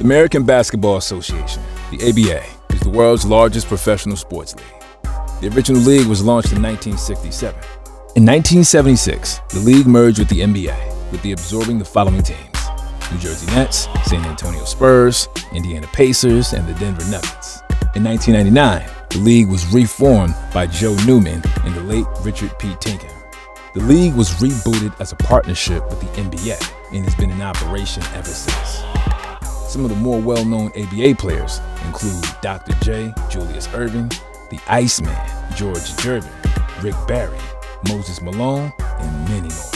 American Basketball Association, the ABA, is the world's largest professional sports league. The original league was launched in 1967. In 1976, the league merged with the NBA, with the absorbing the following teams: New Jersey Nets, San Antonio Spurs, Indiana Pacers, and the Denver Nuggets. In 1999, the league was reformed by Joe Newman and the late Richard P. Tinkham. The league was rebooted as a partnership with the NBA and has been in operation ever since. Some of the more well-known ABA players include Dr. J, Julius Erving, the Iceman, George Gervin, Rick Barry, Moses Malone, and many more.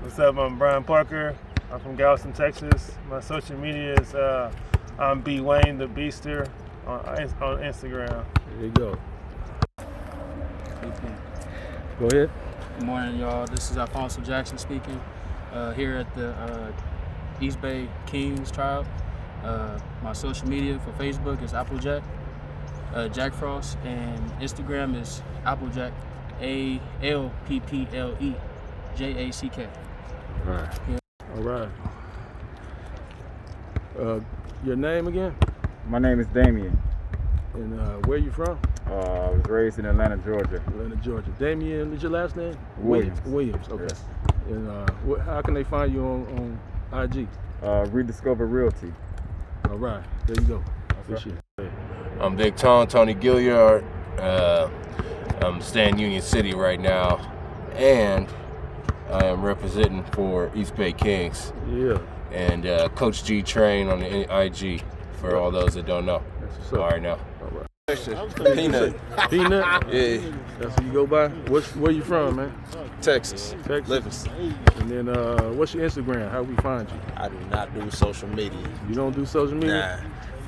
What's up? I'm Brian Parker. I'm from Galveston, Texas. My social media is I'm B Wayne the Beaster on Instagram. There you go. Go ahead. Good morning, y'all. This is Alfonso Jackson speaking here at the East Bay Kings tryout. My social media for Facebook is Applejack, Jack Frost, and Instagram is Applejack, ALPPLEJACK. All right. Yeah. All right. Your name again? My name is Damien. And where are you from? I was raised in Atlanta, Georgia. Atlanta, Georgia. Damien, is your last name? Williams. Williams, okay. Yes. And how can they find you on IG? Rediscover Realty. All right, there you go. Appreciate it. I'm Big Tony Gilliard. I'm staying in Union City right now, and I am representing for East Bay Kings. Yeah. And Coach G Train on the IG for all those that don't know. That's what's up. All right now. All right. Peanut. Peanut? Yeah. That's what you go by? Where you from, man? Texas. Livingston. And then what's your Instagram? How we find you? I do not do social media. You don't do social media?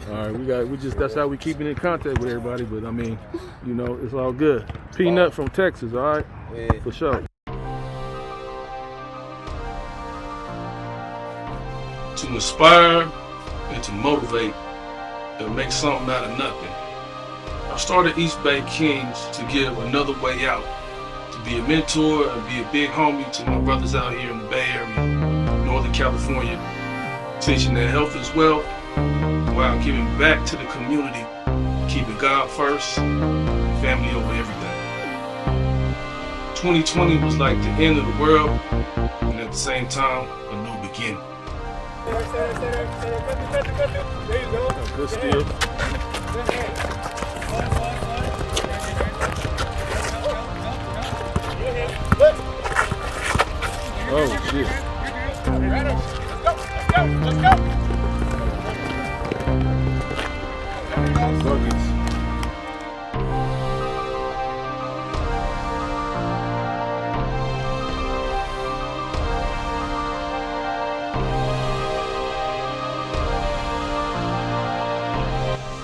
Nah. All right, that's how we keeping in contact with everybody, but I mean, you know, it's all good. Peanut from Texas, all right? Yeah. For sure. To inspire and to motivate and make something out of nothing. I started East Bay Kings to give another way out, to be a mentor and be a big homie to my brothers out here in the Bay Area, Northern California, teaching their health is wealth while giving back to the community, keeping God first, family over everything. 2020 was like the end of the world, and at the same time, a new beginning. Good steal. Oh, shit. Let's go. Buckets.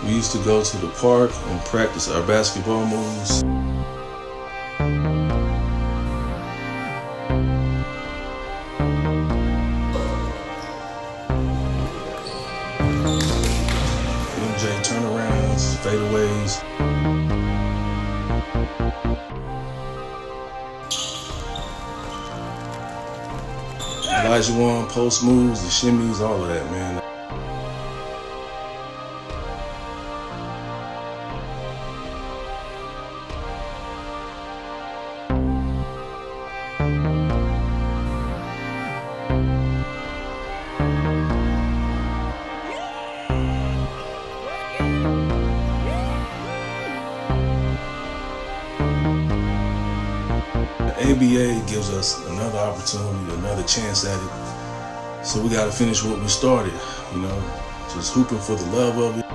We used to go to the park and practice our basketball moves. MJ turnarounds, fadeaways. Elijah Wan, post moves, the shimmies, all of that, man. The ABA gives us another opportunity, another chance at it. So we gotta finish what we started, you know, just hooping for the love of it.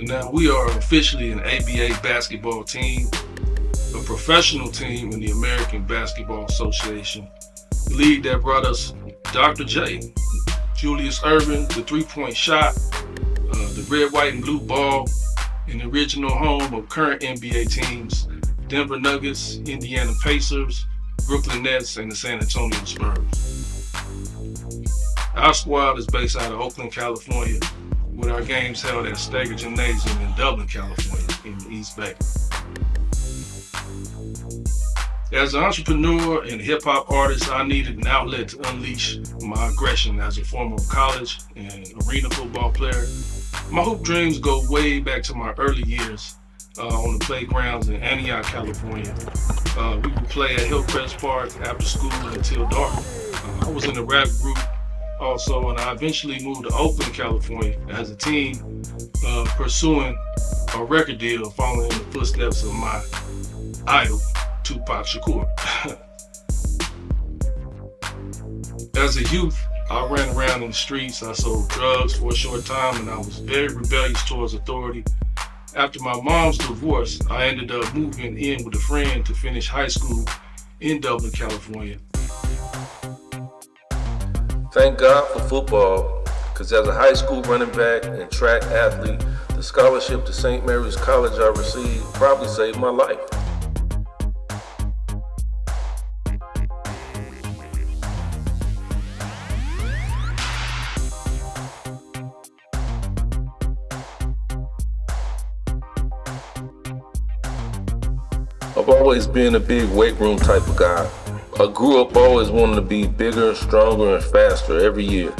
So now we are officially an ABA basketball team, a professional team in the American Basketball Association, the league that brought us Dr. J, Julius Erving, the three-point shot, the red, white, and blue ball, and the original home of current NBA teams, Denver Nuggets, Indiana Pacers, Brooklyn Nets, and the San Antonio Spurs. Our squad is based out of Oakland, California, with our games held at Stager Gymnasium in Dublin, California, in the East Bay. As an entrepreneur and hip-hop artist, I needed an outlet to unleash my aggression as a former college and arena football player. My hoop dreams go way back to my early years on the playgrounds in Antioch, California. We would play at Hillcrest Park after school until dark. I was in a rap group also, and I eventually moved to Oakland, California as a teen, pursuing a record deal, following in the footsteps of my idol, Tupac Shakur. As a youth, I ran around in the streets, I sold drugs for a short time, and I was very rebellious towards authority. After my mom's divorce, I ended up moving in with a friend to finish high school in Dublin, California. Thank God for football, because as a high school running back and track athlete, the scholarship to St. Mary's College I received probably saved my life. I've always been a big weight room type of guy. I grew up always wanting to be bigger, stronger, and faster every year.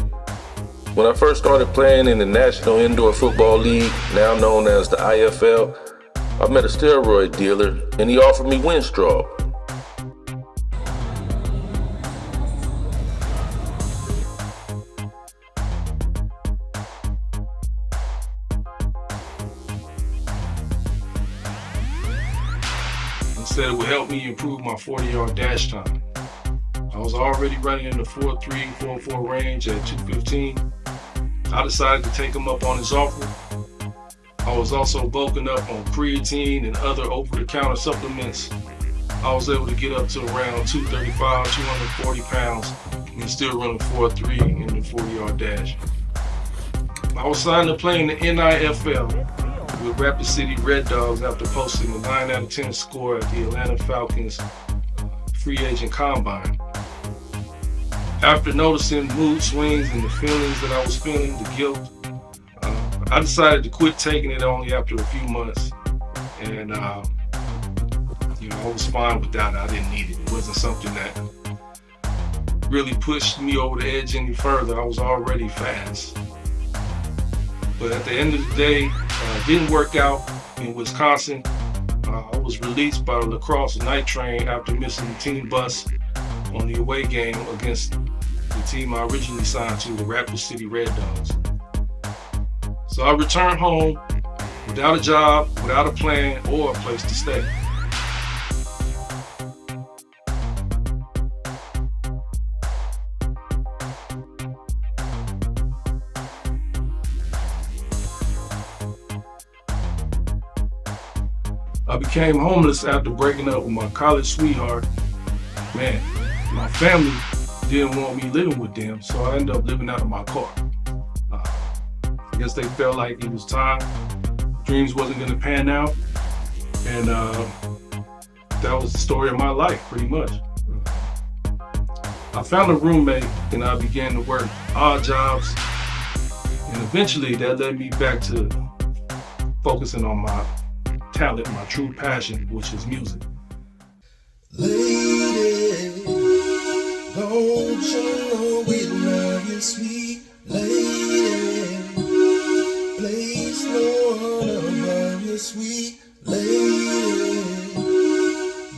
When I first started playing in the National Indoor Football League, now known as the IFL, I met a steroid dealer and he offered me Winstrol. Said it would help me improve my 40-yard dash time. I was already running in the 4.3, 4.4 range at 2:15. I decided to take him up on his offer. I was also bulking up on creatine and other over-the-counter supplements. I was able to get up to around 235, 240 pounds and still running 4.3 in the 40-yard dash. I was signed to play in the NIFL with Rapid City Red Dogs after posting a 9 out of 10 score at the Atlanta Falcons free agent combine. After noticing mood swings and the feelings that I was feeling, the guilt, I decided to quit taking it only after a few months. And I was fine with that. I didn't need it. It wasn't something that really pushed me over the edge any further. I was already fast. But at the end of the day, it didn't work out in Wisconsin. I was released by the lacrosse night train after missing the team bus on the away game against the team I originally signed to, the Rapid City Red Dogs. So I returned home without a job, without a plan, or a place to stay. I became homeless after breaking up with my college sweetheart. Man, my family didn't want me living with them, so I ended up living out of my car. I guess they felt like it was time. Dreams wasn't gonna pan out, and that was the story of my life, pretty much. I found a roommate and I began to work odd jobs, and eventually that led me back to focusing on my talent, my true passion, which is music. Lady, don't you know we love you, sweet lady? Place no one above you, sweet lady.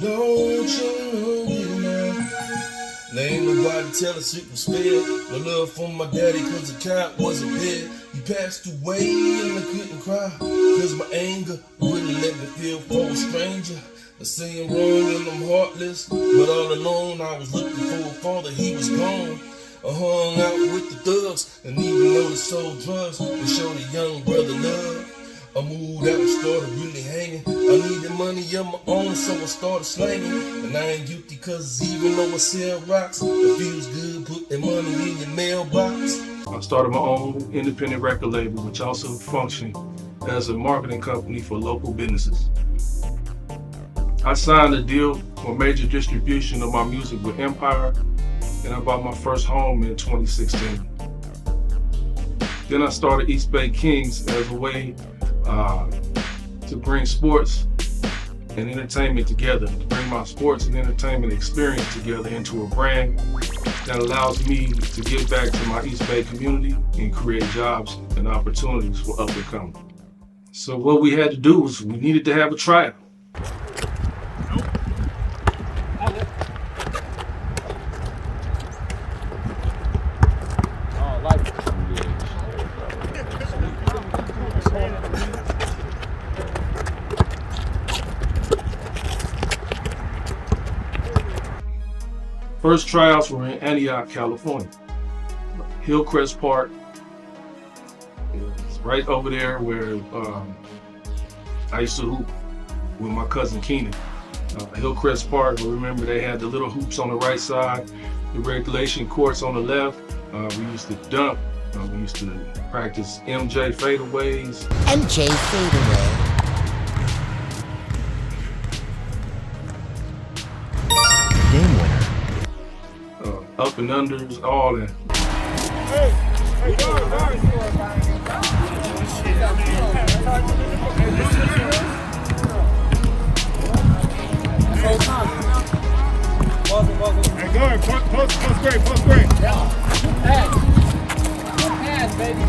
Don't you know we love you? There ain't nobody tell us it was fair. No love from my daddy, cause the cat wasn't there. He passed away and I couldn't cry, cause my anger wouldn't let me feel for a stranger. I say I'm wrong and I'm heartless, but all alone I was looking for a father, he was gone. I hung out with the thugs, and even though they sold drugs, they showed a young brother love. I moved out and started really hanging. I needed money of my own, so I started slanging. And I ain't guilty, cause even though I sell rocks, it feels good putting money in your mailbox. I started my own independent record label, which also functioned as a marketing company for local businesses. I signed a deal for major distribution of my music with Empire, and I bought my first home in 2016. Then I started East Bay Kings as a way to bring sports and entertainment together, to bring my sports and entertainment experience together into a brand that allows me to give back to my East Bay community and create jobs and opportunities for up and coming. So what we had to do was we needed to have a tryout. First tryouts were in Antioch, California. Hillcrest Park. It's right over there where I used to hoop with my cousin Keenan. Hillcrest Park, I remember they had the little hoops on the right side, the regulation courts on the left. We used to dunk. We used to practice MJ fadeaways. MJ fadeaway. Game winner. Up and unders, all that. Hey, go ahead, post great. Pass, baby.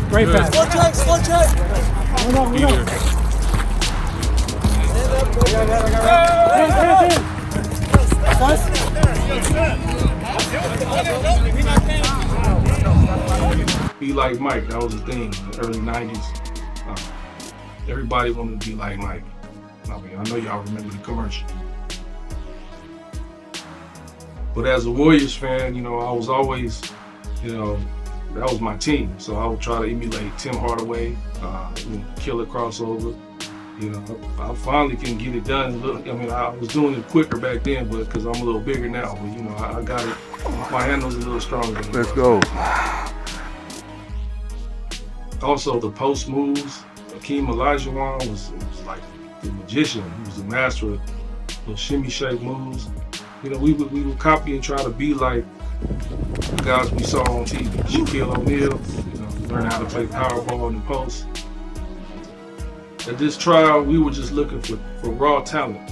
Great pass. Slow check. Be like Mike, that was a thing in the early 90s. Everybody wanted to be like Mike. I mean, I know y'all remember the commercial. But as a Warriors fan, you know, I was always, you know, that was my team. So I would try to emulate Tim Hardaway, killer crossover. You know, I finally can get it done. I mean, I was doing it quicker back then, but because I'm a little bigger now. But you know, I got it. My handle's a little stronger. Let's go. Also, the post moves. Akeem Olajuwon was like the magician. He was the master of those shimmy shake moves. You know, we would copy and try to be like the guys we saw on TV. Shaquille O'Neal. You know, learn how to play powerball in the post. At this trial, we were just looking for raw talent.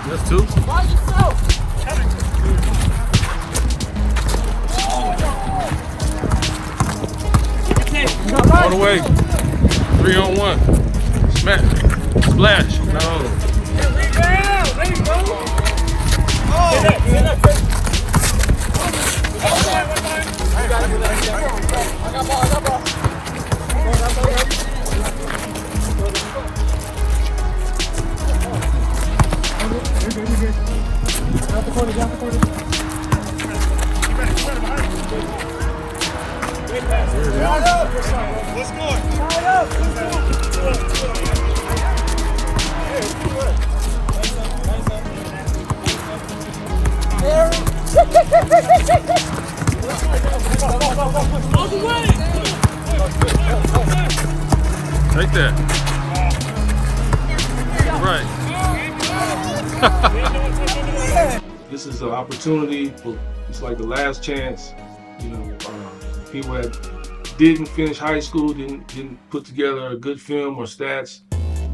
That's two. All the way. 3-on-1. Smash. Splash. No. Let's go. Take that. Right. This is an opportunity for, it's like the last chance. You know, people that didn't finish high school, didn't put together a good film or stats.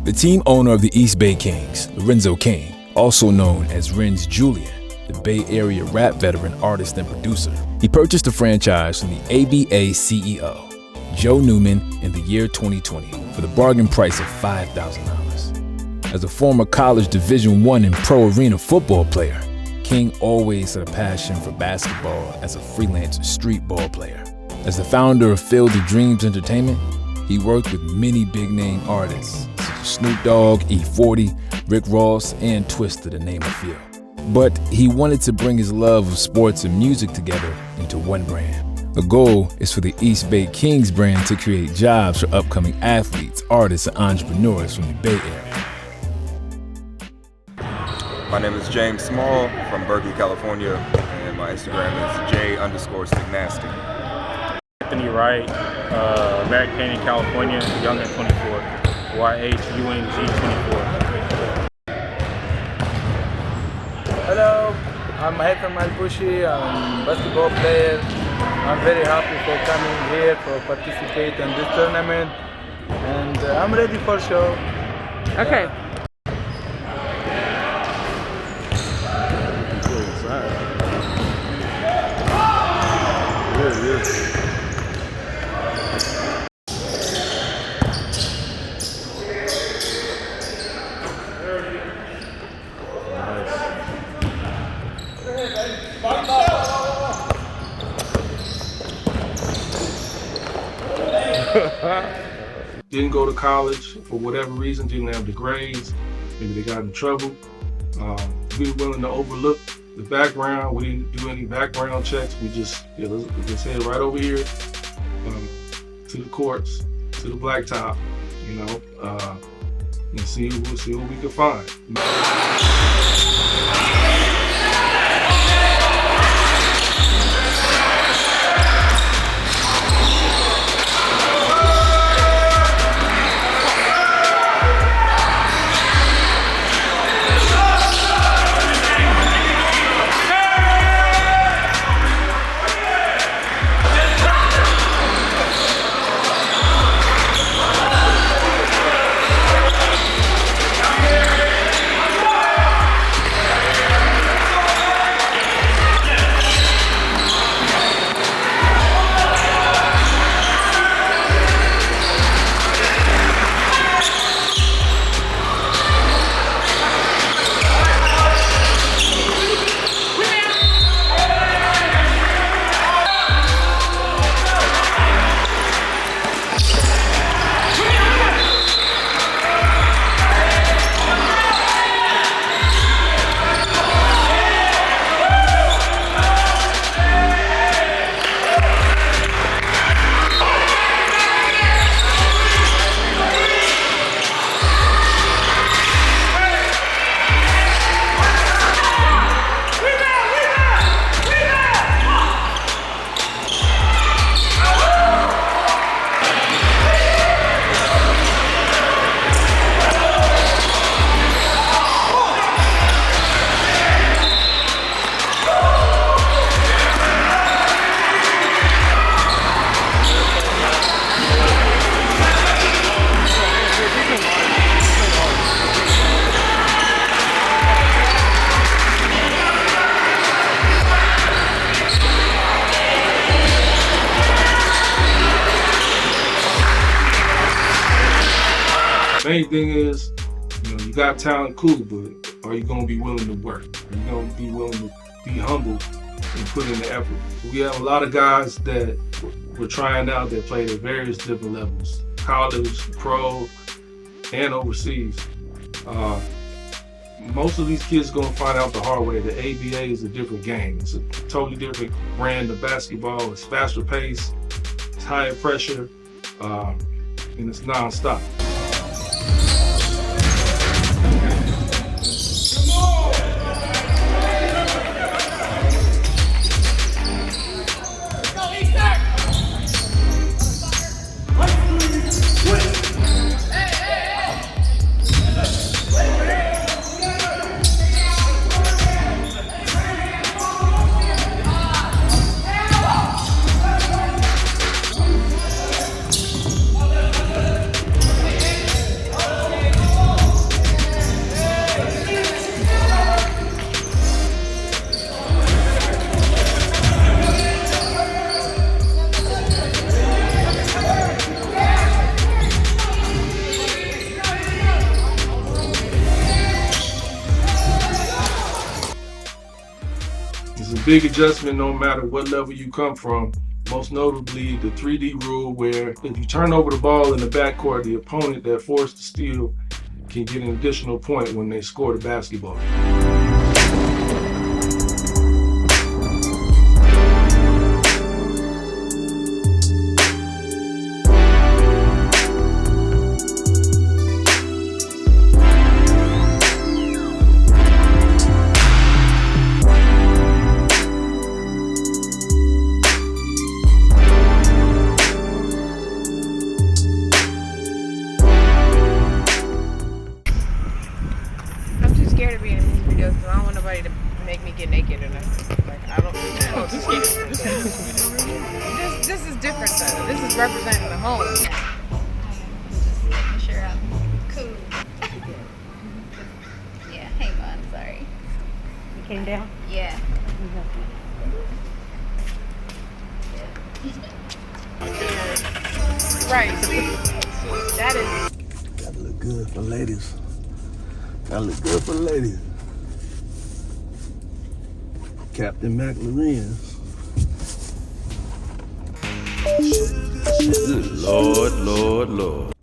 The team owner of the East Bay Kings, Lorenzo King, also known as Renz Julian, the Bay Area rap veteran artist and producer. He purchased the franchise from the ABA CEO, Joe Newman, in the year 2020 for the bargain price of $5,000. As a former college Division I and pro arena football player, King always had a passion for basketball as a freelance street ball player. As the founder of Field of Dreams Entertainment, he worked with many big-name artists such as Snoop Dogg, E40, Rick Ross, and Twista, to name a few. But he wanted to bring his love of sports and music together into one brand. The goal is for the East Bay Kings brand to create jobs for upcoming athletes, artists, and entrepreneurs from the Bay Area. My name is James Small from Berkeley, California, and my Instagram is J_Stignasty. Anthony Wright, American Canyon, California, young at 24, YHUNG24. Hello, I'm Haitham Al-Bushi. I'm a basketball player. I'm very happy for coming here for participate in this tournament, and I'm ready for show. Okay. Didn't go to college for whatever reason, didn't have the grades, maybe they got in trouble. We were willing to overlook the background. We didn't do any background checks. We just head right over here to the courts, to the blacktop, and see what we could find. Main thing is, you got talent, cool, but are you gonna be willing to work? Are you gonna be willing to be humble and put in the effort? We have a lot of guys that we're trying out that played at various different levels, college, pro, and overseas. Most of these kids are gonna find out the hard way that ABA is a different game. It's a totally different brand of basketball. It's faster pace, it's higher pressure, and it's nonstop. a big adjustment no matter what level you come from. Most notably, the 3D rule, where if you turn over the ball in the backcourt, the opponent that forced the steal can get an additional point when they score the basketball. I'm too scared to be in a music video because I don't want nobody to make me get naked or nothing. Like, I don't know. This is different though. This is representing the home. Just making sure I'm cool. Yeah, hang on, sorry. You came down? Yeah. Right. That is. Gotta look good for ladies. Gotta look good for ladies. Captain McLarenz. Lord, Lord, Lord.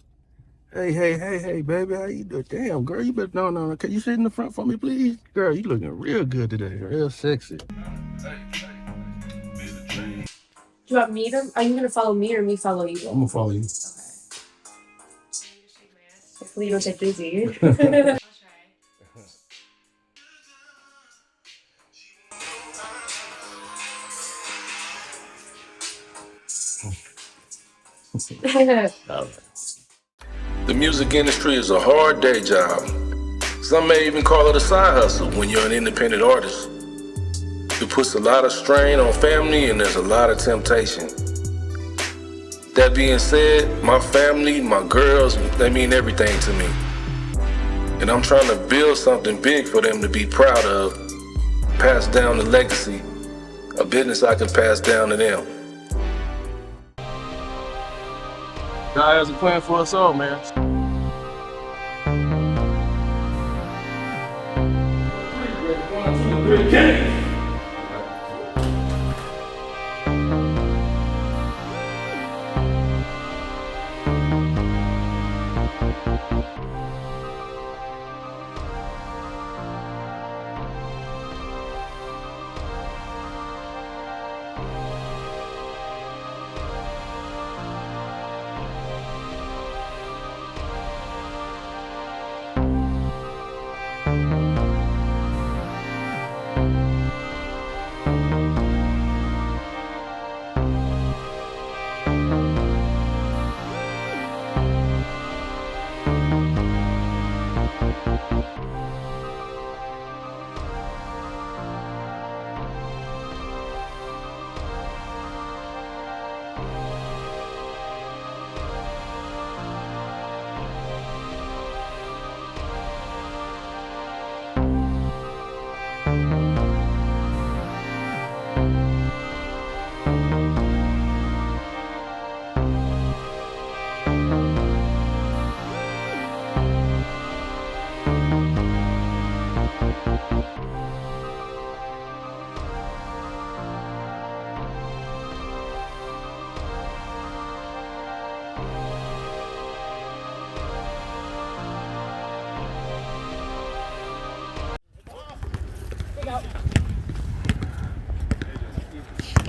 Hey, baby, how you doing? Damn, girl, you better, no. Can you sit in the front for me, please? Girl, you looking real good today, real sexy. Do you want me to? Are you gonna follow me or me follow you? I'm gonna follow you. Hopefully you don't take it easy. The music industry is a hard day job. Some may even call it a side hustle when you're an independent artist. It puts a lot of strain on family and there's a lot of temptation. That being said, my family, my girls, they mean everything to me. And I'm trying to build something big for them to be proud of, pass down the legacy, a business I can pass down to them. God has a plan for us all, man.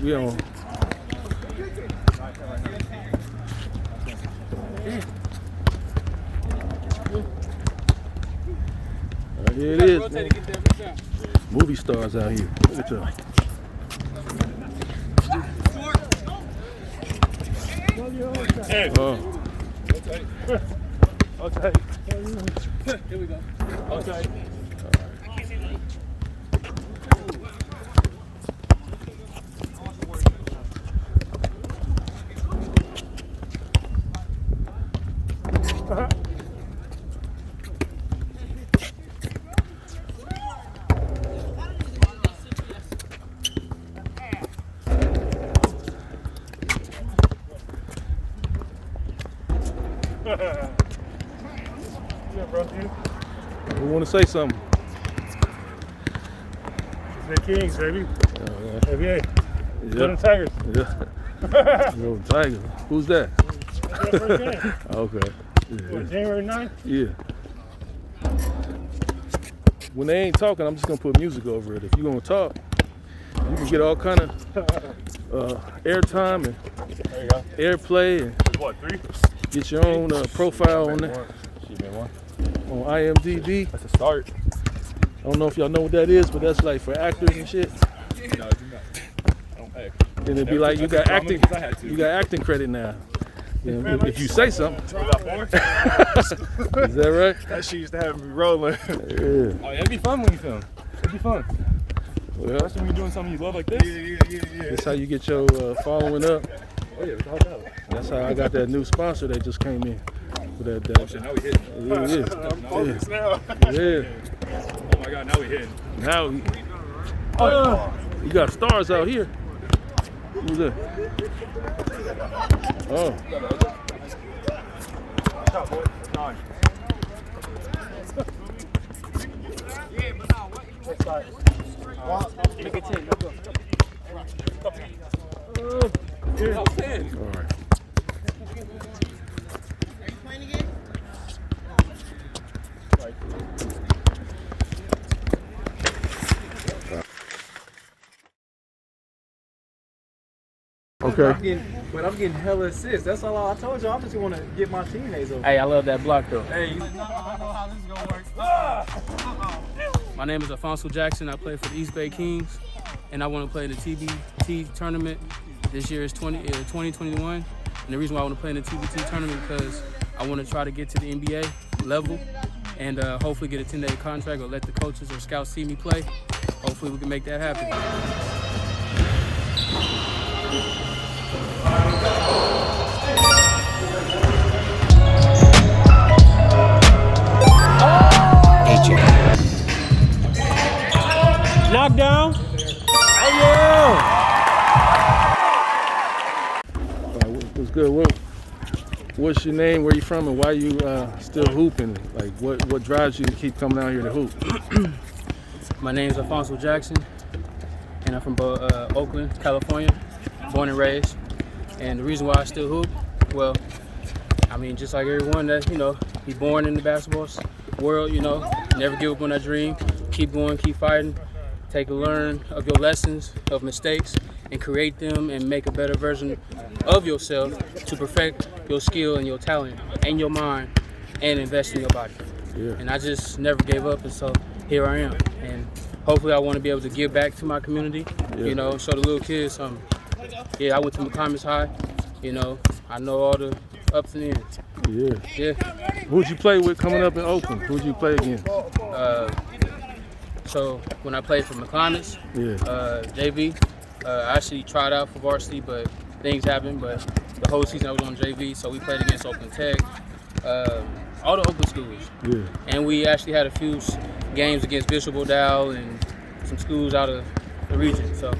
We on. Here it is, man. Movie stars out here. Look at y'all. Okay. Here we go. Okay. We want to say something. Bay Kings, baby. Yeah. ABA. Golden Tigers. Yeah. Golden Tigers. Who's that? That's our first game. Okay. What, January 9th? Yeah. When they ain't talking, I'm just gonna put music over it. If you're gonna talk, you can get all kind of airtime and airplay and What, 3? get your own profile on that. On IMDb. That's a start. I don't know if y'all know what that is, but that's like for actors and shit. No, I do not. I don't act. Then it'd be like you got acting, credit now. You know, if you say something. Is that right? That shit used to have me rolling. Yeah. Oh, it'd be fun when you film. It'd be fun. Well, especially when you're doing something you love like this. Yeah. That's how you get your following up. Oh yeah, without doubt. That's how I got that new sponsor that just came in. With that, Oh shit, now we hitting. Yeah. Oh my god, now we hitting. Now you got stars out here. Who's that? Oh. Make it 10. Go. All right. Okay. But I'm getting hella assists. That's all I told you. I just want to get my teammates over. Hey, I love that block though. Hey, I know how this is gonna work. My name is Alfonso Jackson. I play for the East Bay Kings, and I want to play the TBT tournament. This year is 2021, and the reason why I want to play in the TBT tournament because I want to try to get to the NBA level, and hopefully get a 10-day contract or let the coaches or scouts see me play. Hopefully we can make that happen. Knockdown. Oh yeah. What's good? What's your name? Where you from? And why you still hooping? Like what drives you to keep coming out here to hoop? My name is Alfonso Jackson, and I'm from Oakland, California, born and raised. And the reason why I still hoop, well, I mean, just like everyone that, be born in the basketball world, never give up on that dream, keep going, keep fighting, learn of your lessons, of mistakes, and create them and make a better version of yourself to perfect your skill and your talent and your mind and invest in your body. Yeah. And I just never gave up, and so here I am. And hopefully I want to be able to give back to my community, show the little kids something. Yeah, I went to McComas High, I know all the ups and ends. Yeah. Who'd you play with coming up in Oakland? Who'd you play against? So when I played for McComas, JV, I actually tried out for varsity, but things happened. But the whole season I was on JV, so we played against Oakland Tech, all the Oakland schools. Yeah. And we actually had a few games against Bishop O'Dowd and some schools out of the region. So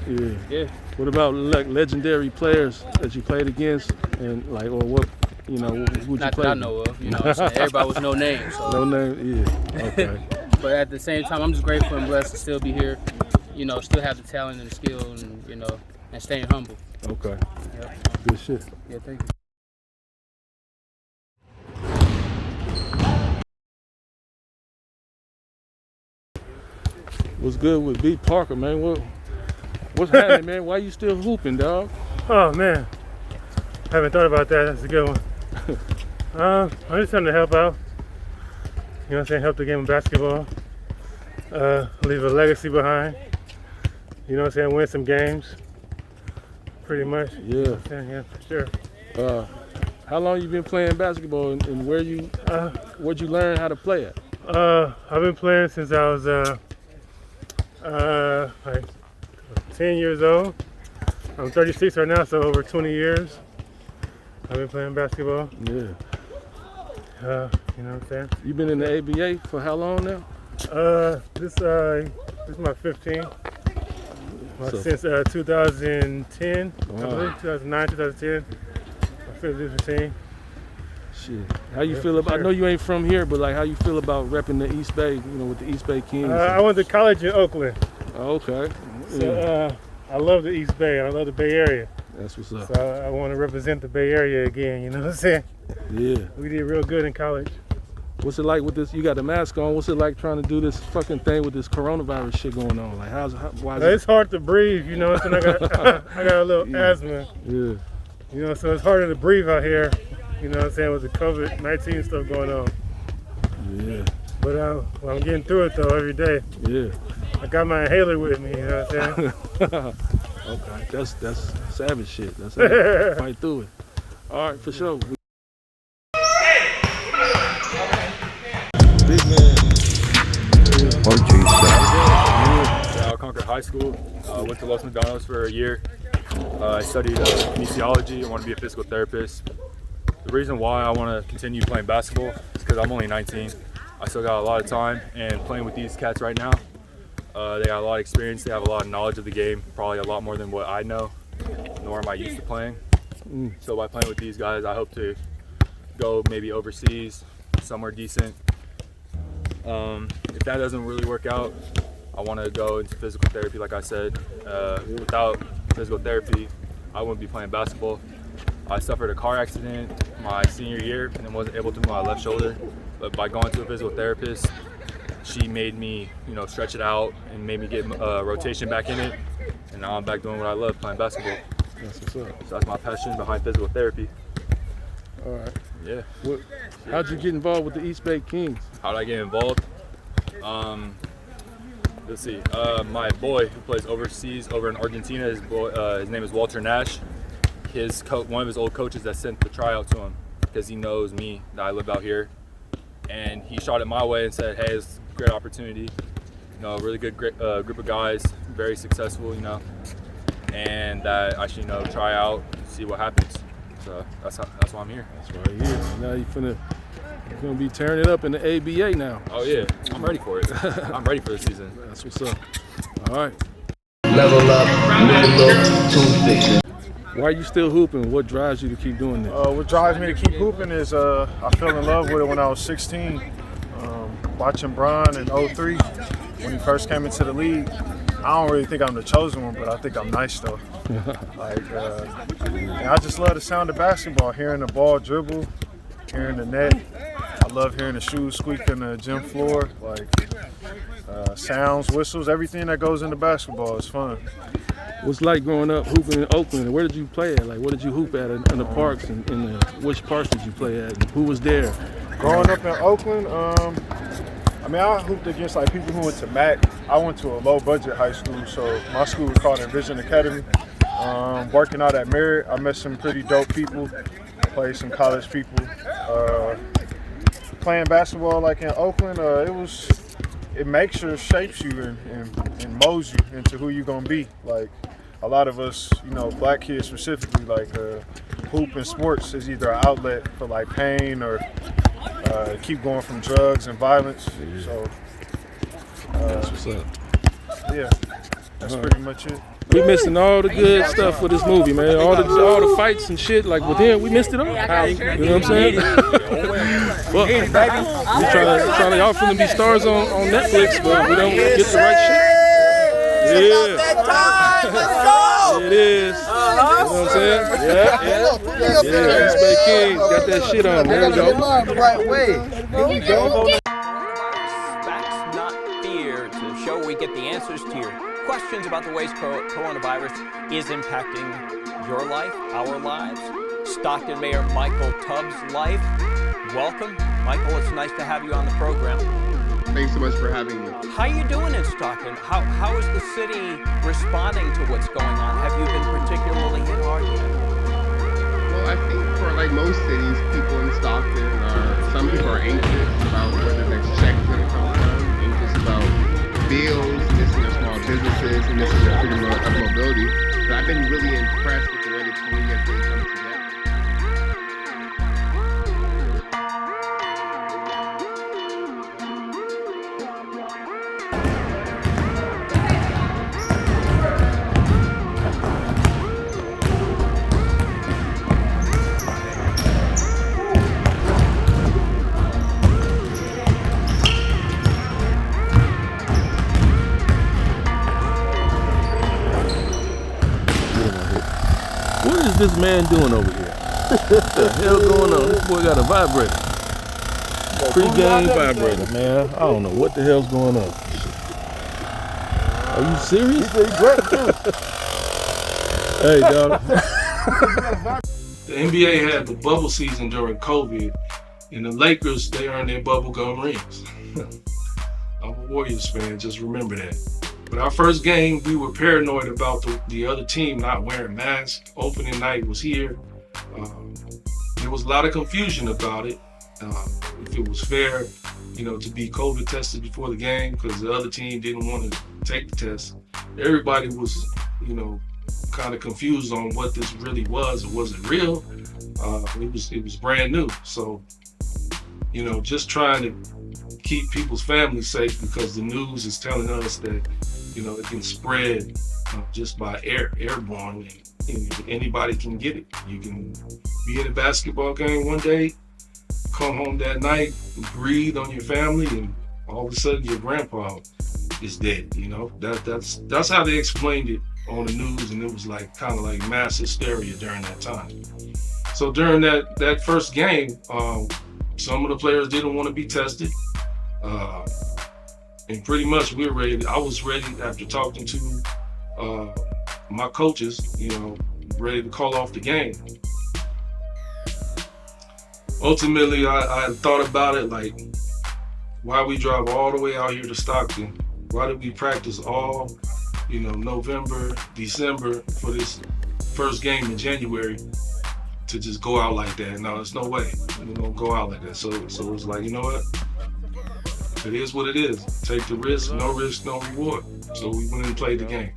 yeah. What about legendary players that you played against, and or what? Who'd you Not play? that I know of. Everybody was no name. So. No name. Yeah. Okay. But at the same time, I'm just grateful and blessed to still be here. Still have the talent and the skill, and and staying humble. Okay. Yep. Good shit. Yeah, thank you. What's good with B Parker, man? What's happening, man? Why you still hooping, dog? Oh man, haven't thought about that. That's a good one. I'm just trying to help out. Help the game of basketball. Leave a legacy behind. Win some games. Pretty much. Yeah. Yeah, for sure. How long you been playing basketball, and where'd you learn how to play it? I've been playing since I was like 10 years old. I'm 36 right now, so over 20 years I've been playing basketball. Yeah. You know what I'm saying? You been in the ABA for how long now? This is my 15th. Since 2010, I believe 2009, 2010. I finished this team. Shit. How you feel about? I know you ain't from here, but how you feel about repping the East Bay? With the East Bay Kings. I went to college in Oakland. Okay. So I love the East Bay. I love the Bay Area. That's what's up. So I want to represent the Bay Area again. You know what I'm saying? Yeah. We did real good in college. What's it like with this? You got the mask on. What's it like trying to do this fucking thing with this coronavirus shit going on? Like, why is It's hard to breathe, you know. And I got a little asthma. Yeah. You know, so it's harder to breathe out here. You know what I'm saying, with the COVID-19 stuff going on. Yeah. But I'm getting through it though every day. Yeah. I got my inhaler with me. You know what I'm saying? Okay. That's savage shit. That's how fight through it. All right, for sure. Big man. Concord High School. Went to Los McDonald's for a year. I studied kinesiology. I want to be a physical therapist. The reason why I want to continue playing basketball is because I'm only 19. I still got a lot of time, and playing with these cats right now, they got a lot of experience. They have a lot of knowledge of the game, probably a lot more than what I know, nor am I used to playing. So by playing with these guys, I hope to go maybe overseas, somewhere decent. If that doesn't really work out, I want to go into physical therapy, like I said. Without physical therapy, I wouldn't be playing basketball. I suffered a car accident my senior year and wasn't able to move my left shoulder. But by going to a physical therapist, she made me, stretch it out and made me get rotation back in it. And now I'm back doing what I love, playing basketball. That's what's up. So that's my passion behind physical therapy. All right. Yeah. How'd you get involved with the East Bay Kings? How did I get involved? Let's see. My boy who plays overseas over in Argentina, his name is Walter Nash. One of his old coaches that sent the tryout to him because he knows me, that I live out here. And he shot it my way and said, hey, it's a great opportunity. A really good group of guys, very successful, and that I should, try out, see what happens. So that's why I'm here. That's why you're here. Now you're gonna be tearing it up in the ABA now. Oh yeah, I'm ready for it. I'm ready for the season. That's what's up. All right. Level up, Tuesday. Why are you still hooping? What drives you to keep doing this? What drives me to keep hooping is I fell in love with it when I was 16. Watching Bron in 03 when he first came into the league. I don't really think I'm the chosen one, but I think I'm nice though. And I just love the sound of basketball, hearing the ball dribble, hearing the net. I love hearing the shoes squeak on the gym floor, sounds, whistles, everything that goes into basketball is fun. What's like growing up hooping in Oakland? And where did you play at? Like, what did you hoop at in the parks? And which parks did you play at? And who was there? Growing up in Oakland, I hooped against people who went to MAC. I went to a low-budget high school, so my school was called Envision Academy. Working out at Merritt, I met some pretty dope people. Played some college people. Playing basketball in Oakland, it makes you, shapes you, and molds you into who you're gonna be. A lot of us, black kids specifically, hoop and sports is either an outlet for pain or keep going from drugs and violence. So that's what's up. Yeah, that's pretty much it. We missing all the good stuff with this movie, man. All the fights and shit. We missed it all. You know what I'm saying? Well, we trying to y'all finna be stars on Netflix, but we don't get the right shit. Yeah. It is. You know what I'm saying? Yeah. East Bay Kings got that shit on. There we go. The right way. Here we go. Facts, not fear, to show we get the answers to your questions about the ways coronavirus is impacting your life, our lives, Stockton Mayor Michael Tubbs' life. Welcome. Michael, it's nice to have you on the program. Thanks so much for having me. How you doing in Stockton? How is the city responding to what's going on? Have you been particularly hit hard yet? Well, I think for most cities, people in Stockton some people are anxious about where the next check is going to come from, anxious about bills, missing their small businesses, and missing their freedom of mobility. But I've been really impressed with the way the community has really come together. this man doing over here? What the hell going on? This boy got a vibrator. Pre-game vibrator, man. I don't know what the hell's going on. Are you serious? Hey, dog. The NBA had the bubble season during COVID, and the Lakers, they earned their bubblegum rings. I'm a Warriors fan, just remember that. But our first game, we were paranoid about the other team not wearing masks. Opening night was here. There was a lot of confusion about it. If it was fair, to be COVID tested before the game, because the other team didn't want to take the test. Everybody was, kind of confused on what this really was. Or was it real? It was brand new. So, just trying to keep people's families safe, because the news is telling us that, it can spread just by airborne, and anybody can get it. You can be in a basketball game one day, come home that night, breathe on your family, and all of a sudden your grandpa is dead. That's how they explained it on the news, and it was kind of like mass hysteria during that time. So during that first game, some of the players didn't want to be tested. And pretty much we were ready. I was ready after talking to my coaches, ready to call off the game. Ultimately, I thought about it why we drive all the way out here to Stockton? Why did we practice all, November, December for this first game in January to just go out like that? No, there's no way we're gonna go out like that. So it was like, you know what? It is what it is. Take the risk, no reward. So we went and played the game.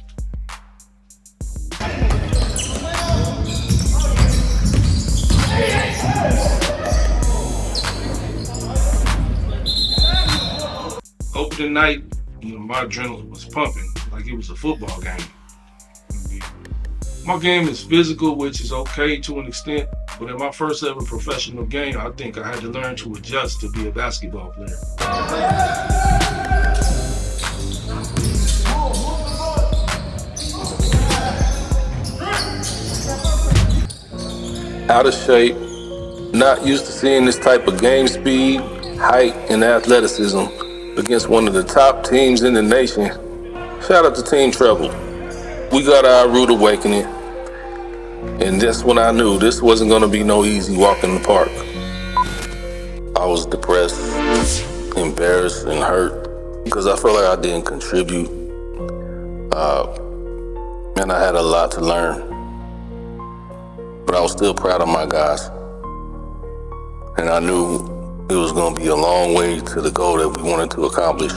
Opening night, my adrenaline was pumping like it was a football game. My game is physical, which is okay to an extent, but in my first ever professional game, I think I had to learn to adjust to be a basketball player. Out of shape, not used to seeing this type of game speed, height, and athleticism against one of the top teams in the nation. Shout out to Team Treble. We got our rude awakening, and that's when I knew this wasn't gonna be no easy walk in the park. I was depressed, embarrassed, and hurt because I felt like I didn't contribute, and I had a lot to learn. But I was still proud of my guys, and I knew it was gonna be a long way to the goal that we wanted to accomplish.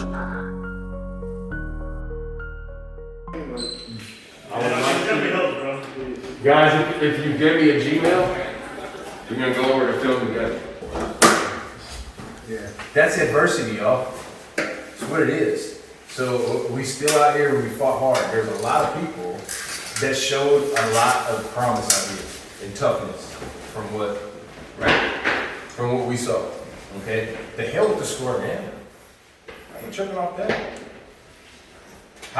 Guys, if you give me a Gmail, we're gonna go over the film together. Yeah, that's adversity, y'all. That's what it is. So we still out here and we fought hard. There's a lot of people that showed a lot of promise out here and toughness from what we saw. Okay, the hell with the score, man. I ain't tripping off that. We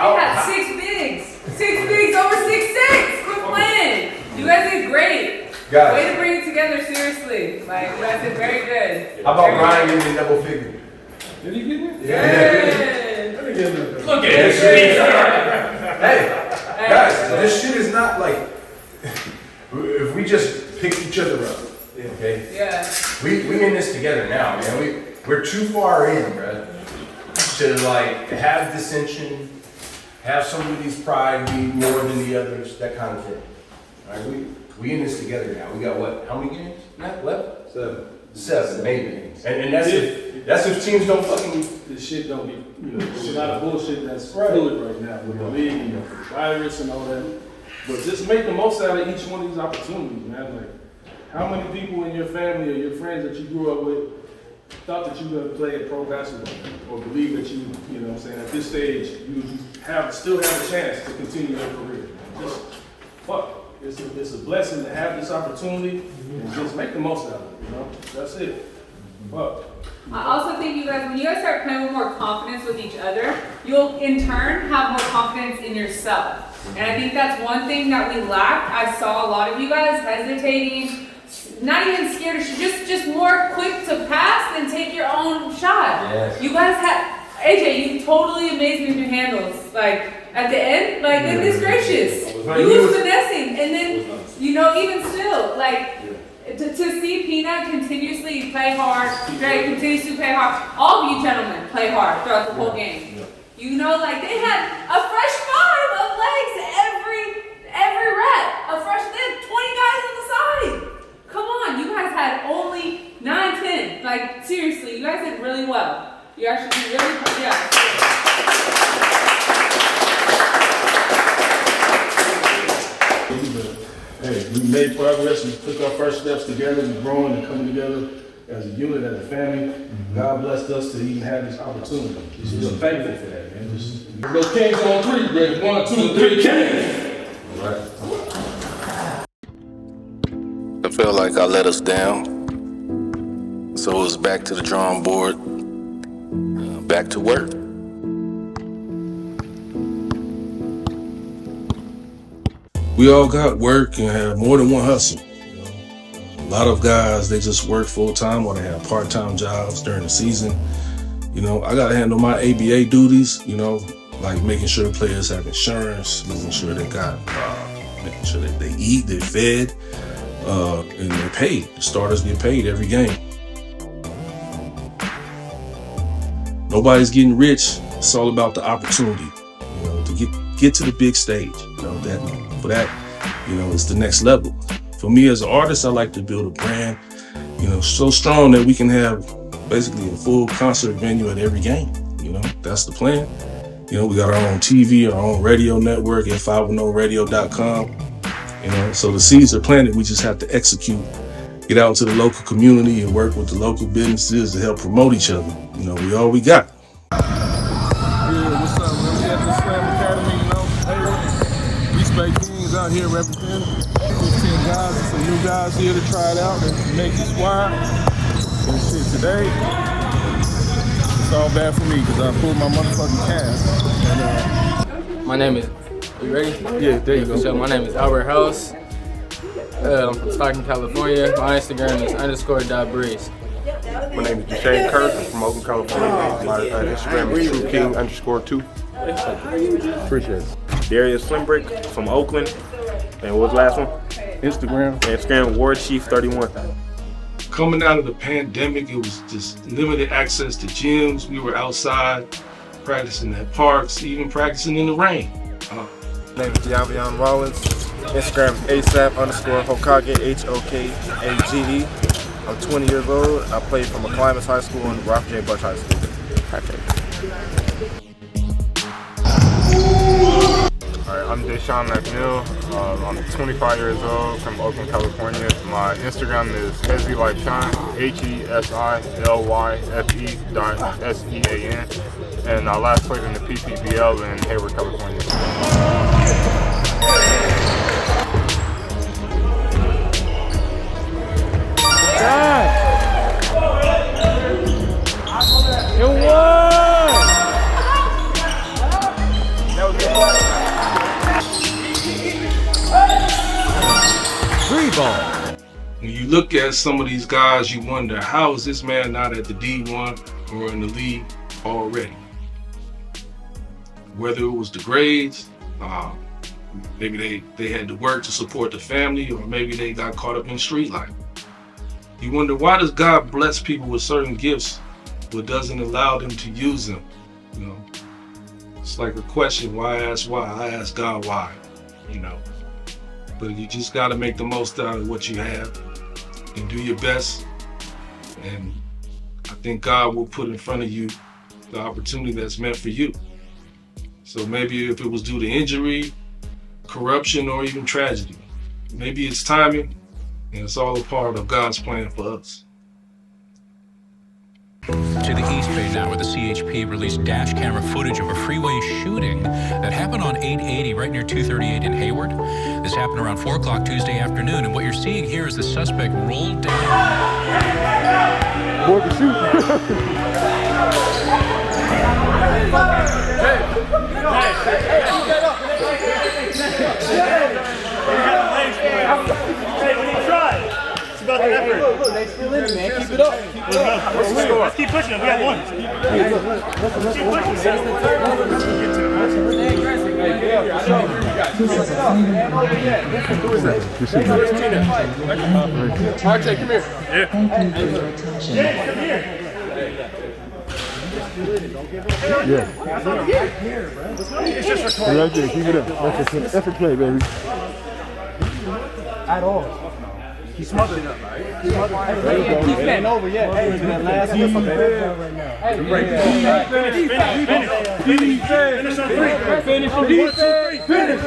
had 6 bigs. 6 bigs over 6'6". Quit playing. You guys did great. Guys. Way to bring it together, seriously. You guys did very good. How about Ryan getting a double figure? Did he get it? Yeah. Look at this. Hey, guys, this shit is not like if we just pick each other up. Okay. Yeah. We in this together now, man. We're too far in, bro, to have dissension, have somebody's pride be more than the others, that kind of thing. All right, we in this together now. We got what? How many games left? 7, maybe. And that's if teams don't fucking. This shit don't be. It's a lot of bullshit that's fluid right now with the league and the virus and all that. But just make the most out of each one of these opportunities, man. How many people in your family or your friends that you grew up with thought that you were going to play at pro basketball or believe that you know what I'm saying, at this stage, you still have a chance to continue your career? Just fuck. It's a blessing to have this opportunity and just make the most out of it, That's it. Fuck. I also think you guys, when you guys start playing with more confidence with each other, you'll in turn have more confidence in yourself. And I think that's one thing that we lacked. I saw a lot of you guys hesitating, not even scared of shoot, just more quick to pass than take your own shot. Yes. You guys had, AJ, you totally amazed me with your handles. Like, at the end, like, goodness gracious. You was finessing, and then, you know, even still, like, to see Peanut continuously play hard, Greg continuously play hard, all of you gentlemen play hard throughout the whole game. You know, like, they had a fresh 5 of legs every rep. A fresh, they had 20 guys on the side. Come on, you guys had only 9, 10. Like, seriously, you guys did really well. You actually did really well. Yeah. Hey, we made progress. We took our first steps together. We're growing and coming together as a unit, as a family. God blessed us to even have this opportunity. We're thankful for that, man. Those Kings on 3, Greg. 1, 2, 3, Kings. All right. I felt like I let us down. So it was back to the drawing board, back to work. We all got work and have more than one hustle. You know? A lot of guys, they just work full time or they have part-time jobs during the season. You know, I gotta handle my ABA duties, you know, like making sure players have insurance, making sure they got, making sure that they eat, they're fed, and they're paid. The starters get paid every game. Nobody's getting rich. It's all about the opportunity, you know, to get to the big stage. You know, for that, you know, it's the next level. For me as an artist, I like to build a brand, you know, so strong that we can have basically a full concert venue at every game. You know, that's the plan. You know, we got our own TV, our own radio network at 510radio.com. You know, so the seeds are planted. We just have to execute, get out into the local community and work with the local businesses to help promote each other. You know, we all we got. Yeah, what's up, man? We at the Slam Academy, you know. Hey, East Bay Kings out here representing. 15 guys and some new guys here to try it out and make the squad. And shit, today, it's all bad for me because I pulled my motherfucking calf. My name is, are you ready? Yeah, there you go. So my name is Albert House. I'm from Stockton, California. My Instagram is _.breeze. My name is Dushane Kirk. I'm from Oakland, California. My Instagram is TrueKing_2. Appreciate it. Darius Slimbrick from Oakland. And what was the last one? Instagram. WarChief31. Coming out of the pandemic, it was just limited access to gyms. We were outside practicing at parks, even practicing in the rain. My name is De'Avion Rollins. Instagram is ASAP_Hokage, HOKAGE. I'm 20 years old. I played for McClimas High School and Ralph J. Bush High School. Alright, I'm Deshaun McNeil. I'm 25 years old from Oakland, California. My Instagram is HesiLifeShine, HESILYFE.SEAN. And I last played in the PPBL in Hayward, California. It won! Free ball. When you look at some of these guys, you wonder, how is this man not at the D1 or in the league already? Whether it was the grades, maybe they had to work to support the family, or maybe they got caught up in street life. You wonder, why does God bless people with certain gifts but doesn't allow them to use them? You know, it's like a question, why ask why? I ask God why, you know. But you just gotta make the most out of what you have and do your best. And I think God will put in front of you the opportunity that's meant for you. So maybe if it was due to injury, corruption, or even tragedy, maybe it's timing, and it's all a part of God's plan for us. To the East Bay now, where the CHP released dash camera footage of a freeway shooting that happened on 880 right near 238 in Hayward. This happened around 4 o'clock Tuesday afternoon, and what you're seeing here is the suspect rolled down. Boy, can shoot. Hey, look, they still in it, man. Keep it up. Keep it up. What's the score? Let's keep pushing them. We got one. Let's keep pushing. Stay aggressive, man. RJ, come here. Yeah, come here. Yeah. It's just recording. Right there, keep it up. That's a play, baby. At all. He smothered it up, right? He ain't over yet. Hey, that last hit from the right now. Finish on three. Finish.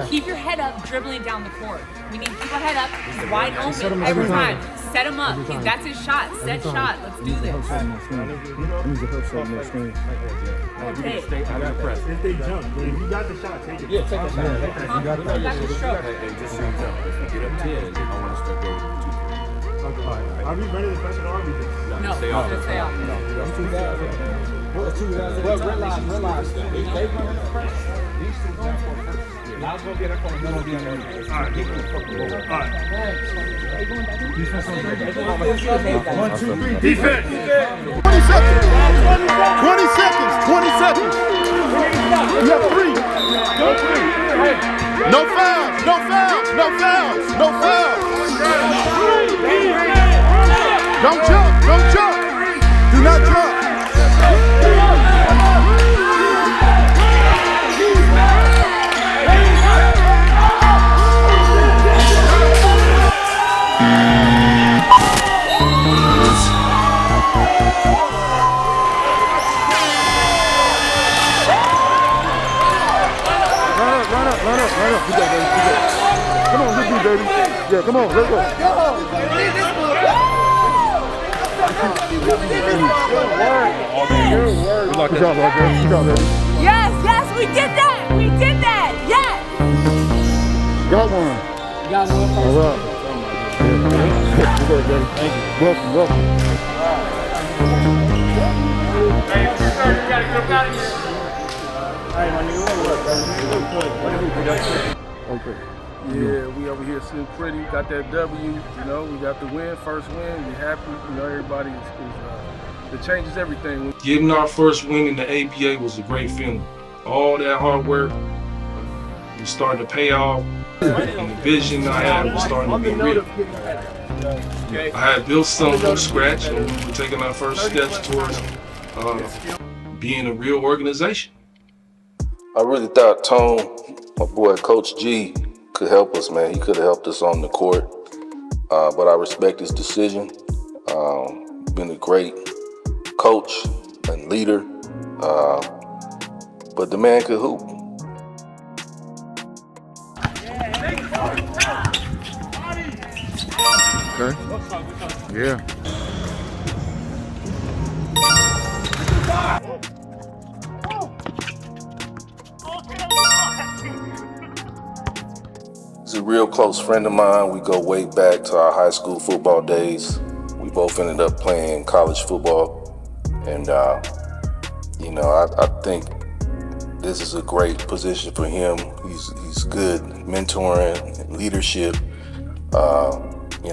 Keep your head up, dribbling down the court. We need to keep our head up. He's wide open every time. Set him up. That's his shot. Set shot. Let's do this. Okay. If they jump, if you got the shot, take it. Yeah, take the shot. That's the stroke. If you get up 10, I want to start going to 2. Are we ready to press it or are we just? No, stay off. just stay off. That's 2 guys. That's 2 guys. Well, realize. They run the press. These 2 going for it first. I was going to get up on the middle of the other. All right. Defense on 1, 2, 3. Defense. 20 seconds. 20 seconds. 20 seconds. You have 3. No fouls. No fouls. No fouls. No fouls. Don't jump. Don't jump. Do not jump. Run up. Good job, baby. Good job. Come on, hit me, baby. Yeah, come on, let's go. Good job, Roger. Good job, baby. Yes, we did that. We did that. Yes. Got one. You got one first. All right. Good job, baby. Thank you. Welcome. Hey, you gotta come out of here. Hey, my nigga, Okay. Yeah, we over here sitting pretty. Got that W, you know. We got the win, first win. We happy. You know, everybody it changes everything. Getting our first win in the ABA was a great feeling. All that hard work was starting to pay off. And the vision I had was starting to be real. I had built something from scratch, and we were taking our first steps towards being a real organization. I really thought Tone, my boy Coach G, could help us, man. He could have helped us on the court. but I respect his decision. Been a great coach and leader, but the man could hoop. Okay. Yeah. He's a real close friend of mine. We go way back to our high school football days. We both ended up playing college football. And, I think this is a great position for him. He's good mentoring and leadership,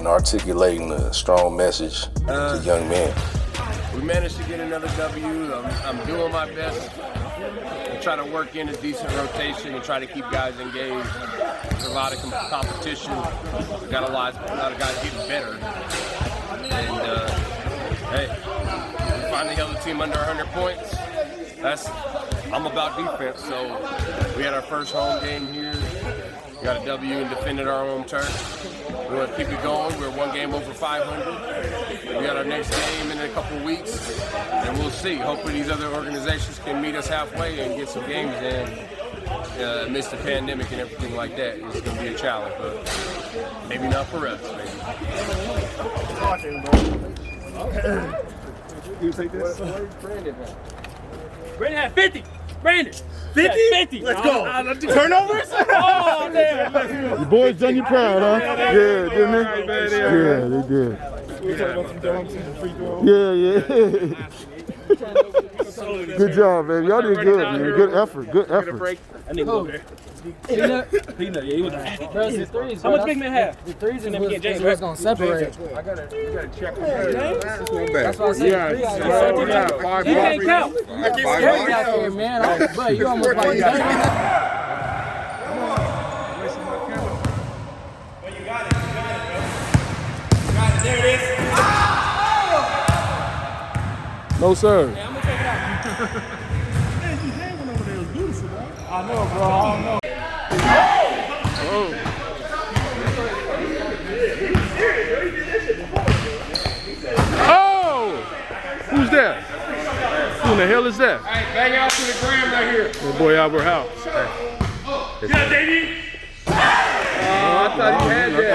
articulating a strong message to young men. We managed to get another W. I'm doing my best to try to work in a decent rotation and try to keep guys engaged. There's a lot of competition. We got a lot of guys getting better. And hey, we finally held the team under 100 points. I'm about defense, so we had our first home game here. We got a W and defended our home turf. We want to keep it going. We're one game over 500. We got our next game in a couple weeks, and we'll see. Hopefully these other organizations can meet us halfway and get some games in amidst the pandemic and everything like that. It's going to be a challenge, but maybe not for us. You take this? Brandon had 50. Brandon. 50? 50. Let's go. Turnovers? Oh, man. Your boys done you proud, huh? Yeah, didn't they? Yeah, they did. Yeah. Good job, baby. Y'all did good, man. Good effort. Good effort. I need to go there. Peanut, yeah, he was the threes. How much Big Man have? The threes and then we get James. What's gonna separate? I gotta check. That's not bad. That's why I said Five you can't count. I get scared out there, man. But you almost like No, sir. Hey, I'm gonna check it out. Hey, you had one over there. It was beautiful, bro. I know, bro. I know. Oh! Who's that? Who in the hell is that? Hey, bang out to the gram right here. That boy Albert House. Yeah, Davey. I thought he had that.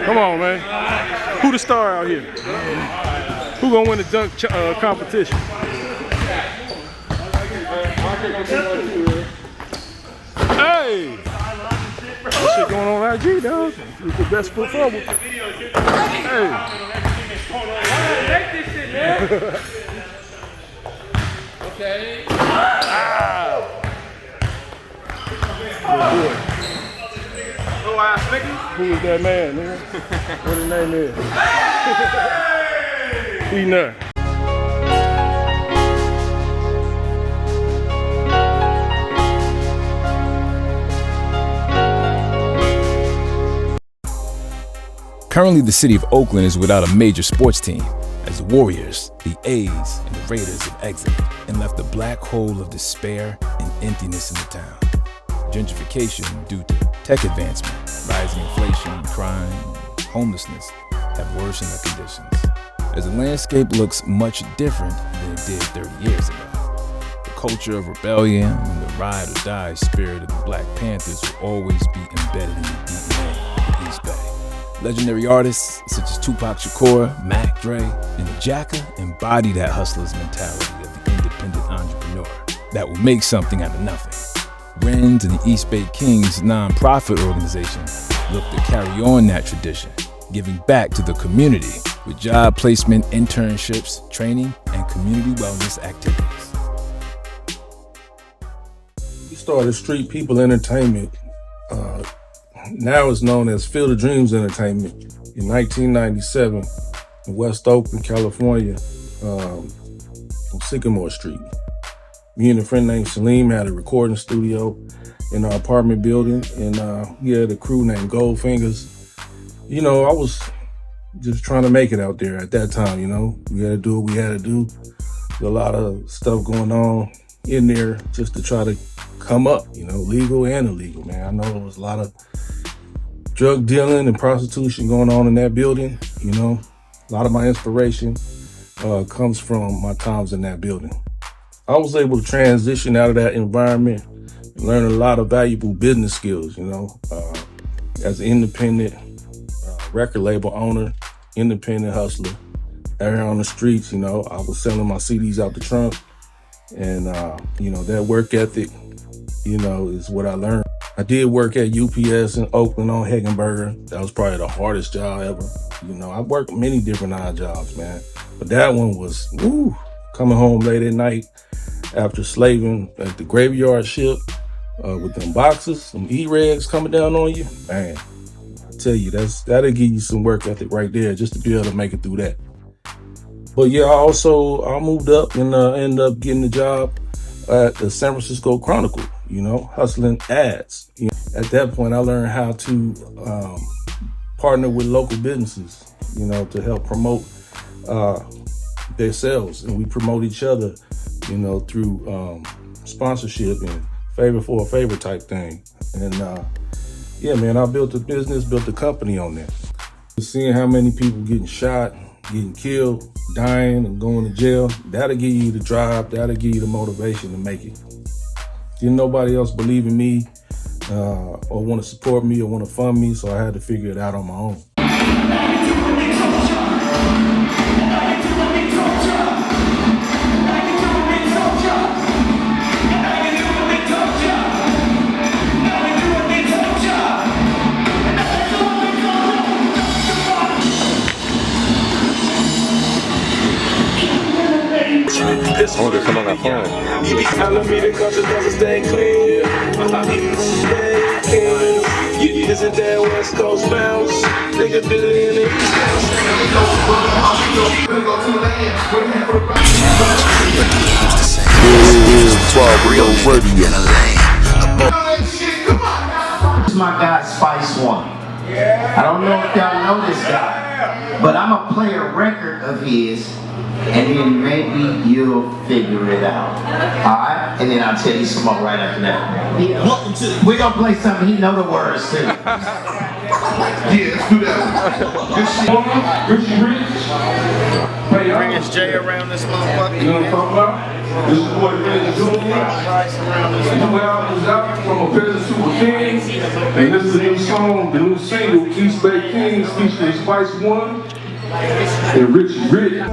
Come on, man. Who the star out here? Who gonna win the dunk competition? Hey! That shit going on IG, dog. He's the best foot forward. Hey! Take this shit, man. Okay. Who is that man, nigga? What his name is? Peanut. Currently, the city of Oakland is without a major sports team, as the Warriors, the A's, and the Raiders have exited and left a black hole of despair and emptiness in the town. Gentrification due to tech advancement, rising inflation, crime, and homelessness have worsened the conditions, as the landscape looks much different than it did 30 years ago. The culture of rebellion and the ride-or-die spirit of the Black Panthers will always be embedded in the DNA of East Bay. Legendary artists such as Tupac Shakur, Mac Dre, and Jacka embody that hustler's mentality of the independent entrepreneur that will make something out of nothing. Renz and the East Bay Kings non-profit organization look to carry on that tradition, giving back to the community with job placement, internships, training, and community wellness activities. We started Street People Entertainment. Now it's known as Field of Dreams Entertainment in 1997 in West Oakland, California, on Sycamore Street. Me and a friend named Salim had a recording studio in our apartment building, and we had a crew named Goldfingers. You know, I was just trying to make it out there at that time, you know. We had to do what we had to do. There's a lot of stuff going on in there just to try to come up, you know, legal and illegal, man. I know there was a lot of drug dealing and prostitution going on in that building. You know, a lot of my inspiration comes from my times in that building. I was able to transition out of that environment and learn a lot of valuable business skills, you know, as an independent record label owner, independent hustler. Out here on the streets, you know, I was selling my CDs out the trunk, and, you know, that work ethic, you know, is what I learned. I did work at UPS in Oakland on Hagenberger. That was probably the hardest job ever. You know, I worked many different odd jobs, man. But that one was, woo, coming home late at night after slaving at the graveyard ship with them boxes, some E-regs coming down on you. Man, I tell you, that'll give you some work ethic right there just to be able to make it through that. But yeah, I moved up and ended up getting a job at the San Francisco Chronicle, you know, hustling ads. You know, at that point, I learned how to partner with local businesses, you know, to help promote their sales. And we promote each other, you know, through sponsorship and favor for a favor type thing. And yeah, man, I built a business, built a company on that. Seeing how many people getting shot, getting killed, dying, and going to jail, that'll give you the drive, that'll give you the motivation to make it. Didn't nobody else believe in me or want to support me or want to fund me, so I had to figure it out on my own. I wonder if someone got phone. You be telling me the culture doesn't stay clean. Stay clean. You isn't that West Coast bounce. Nigga Billy in the East Coast. This is my guy Spice-1. I don't know if y'all know this guy, but I'm gonna play a record of his, and then maybe you'll figure it out. Alright? And then I'll tell you some more right after that. Welcome to we're gonna play something he know the words too. Yeah, let's do that. Richie Rich. Bring his J around this motherfucker. You know what I'm talking about? This is what Renz is doing. The new album is out from a Peasant to a King. And this is the new song, the new single, East Bay Kings, featuring Spice-1 and Richie Rich.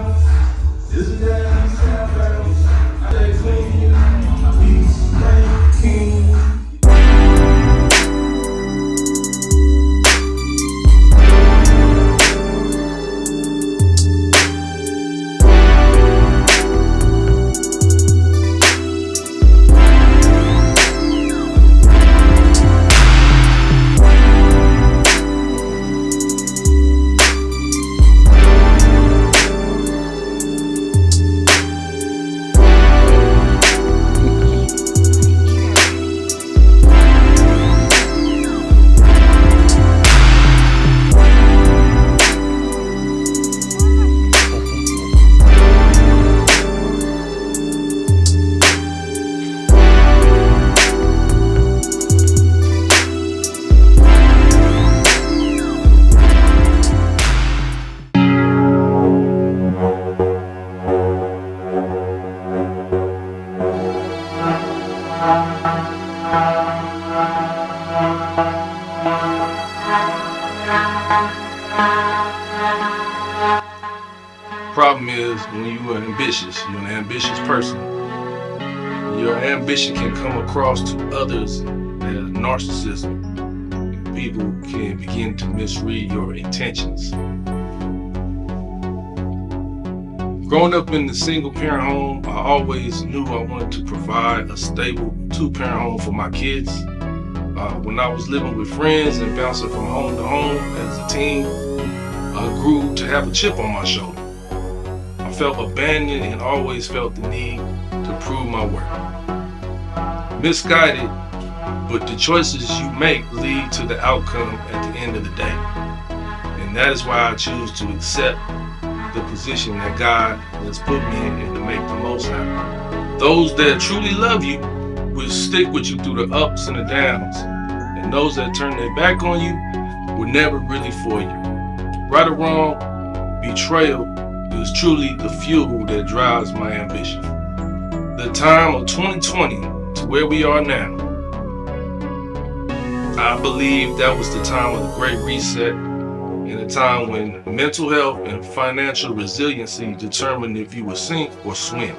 Problem is, when you are ambitious, you're an ambitious person, your ambition can come across to others as narcissism. People can begin to misread your intentions. Growing up in the single-parent home, I always knew I wanted to provide a stable two-parent home for my kids. When I was living with friends and bouncing from home to home as a teen, I grew to have a chip on my shoulder. I felt abandoned and always felt the need to prove my worth. Misguided, but the choices you make lead to the outcome at the end of the day. And that is why I choose to accept the position that God has put me in and to make the most out of it. Those that truly love you will stick with you through the ups and the downs. And those that turn their back on you were never really for you. Right or wrong, betrayal is truly the fuel that drives my ambition. The time of 2020 to where we are now, I believe that was the time of the Great Reset and a time when mental health and financial resiliency determined if you would sink or swim.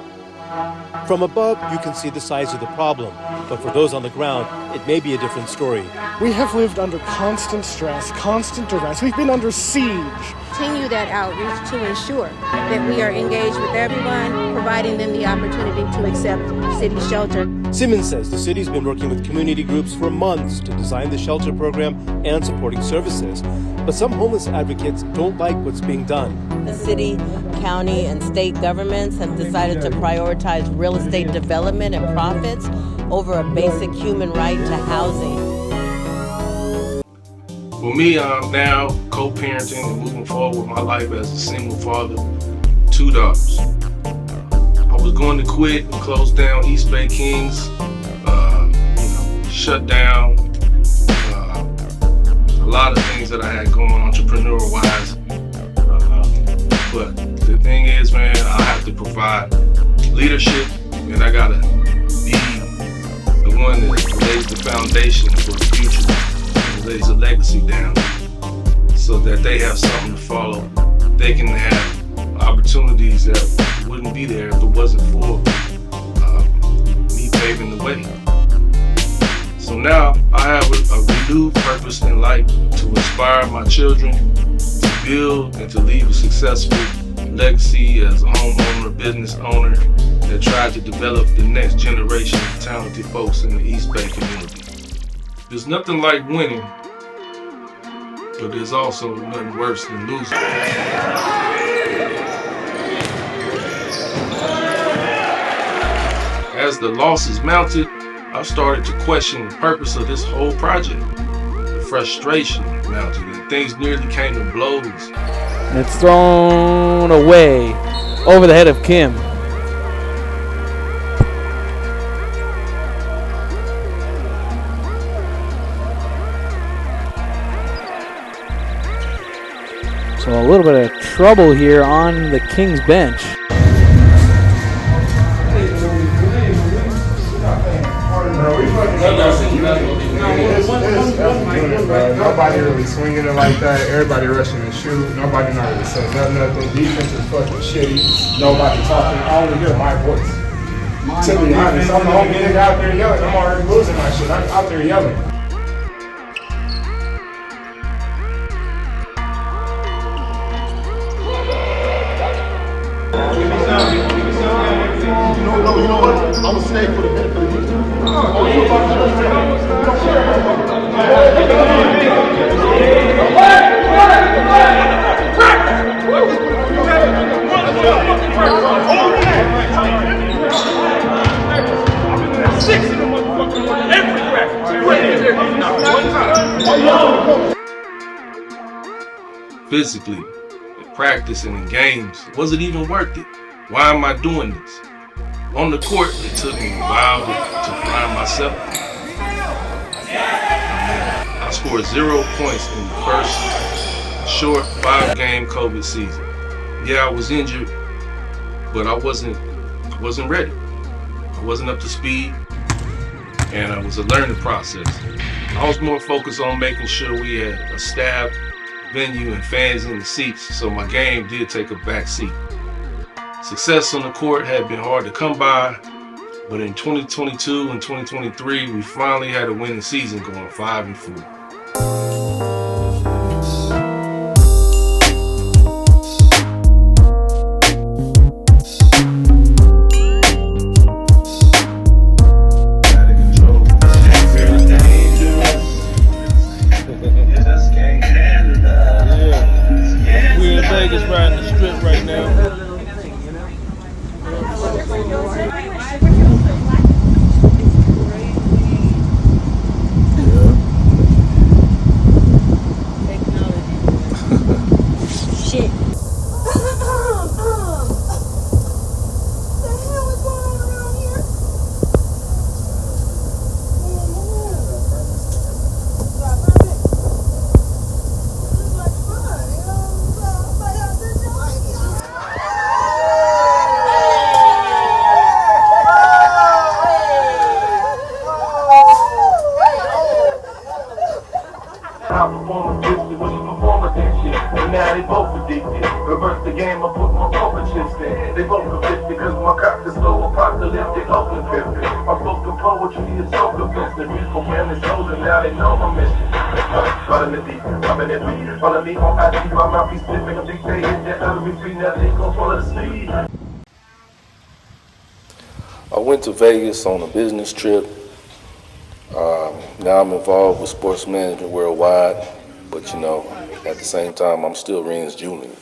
From above, you can see the size of the problem, but for those on the ground, it may be a different story. We have lived under constant stress, constant duress. We've been under siege. Continue that outreach to ensure that we are engaged with everyone, providing them the opportunity to accept city shelter. Simmons says the city's been working with community groups for months to design the shelter program and supporting services. But some homeless advocates don't like what's being done. The city, county, and state governments have decided to prioritize real estate development and profits over a basic human right to housing. For me, I'm now co-parenting and moving forward with my life as a single father, 2 daughters. I was going to quit and close down East Bay Kings, shut down a lot of things that I had going entrepreneur-wise. But the thing is, man, I have to provide leadership, and I gotta be the one that lays the foundation for the future and lays a legacy down so that they have something to follow. They can have opportunities that wouldn't be there if it wasn't for me paving the way. So now I have a renewed purpose in life to inspire my children to build and to leave a successful legacy as a homeowner, business owner that tried to develop the next generation of talented folks in the East Bay community. There's nothing like winning, but there's also nothing worse than losing. As the losses mounted, I started to question the purpose of this whole project. The frustration mounted and things nearly came to blows. And it's thrown away over the head of Kim. So a little bit of trouble here on the Kings bench. Nobody really swinging it like that. Everybody rushing to shoot. Nobody not really saying nothing. Defense is fucking shitty. Nobody talking. I only hear my voice. To be honest, I'm the only nigga out there yelling. I'm already losing my shit. I'm out there yelling. You know what? I'm gonna stay for the benefit of you. Physically, in practice and in games, was it even worth it? Why am I doing this? On the court, it took me a while to find myself. I scored 0 points in the first short 5-game COVID season. Yeah, I was injured, but I wasn't ready. I wasn't up to speed, and it was a learning process. I was more focused on making sure we had a staff, venue, and fans in the seats, so my game did take a back seat. Success on the court had been hard to come by, but in 2022 and 2023, we finally had a winning season going 5-4. We're in Vegas riding the strip right now. cause my cop is so apocalyptic, Oakland pimpin'. I'm spoken poetry is so convincing. Musical man is chosen, now they know my mission. Follow me on IG, my mouthpiece spit, make a big day, hit that enemy feet, now they gon' follow the speed. I went to Vegas on a business trip. Now I'm involved with sports management worldwide, but you know, at the same time, I'm still Renz Julian.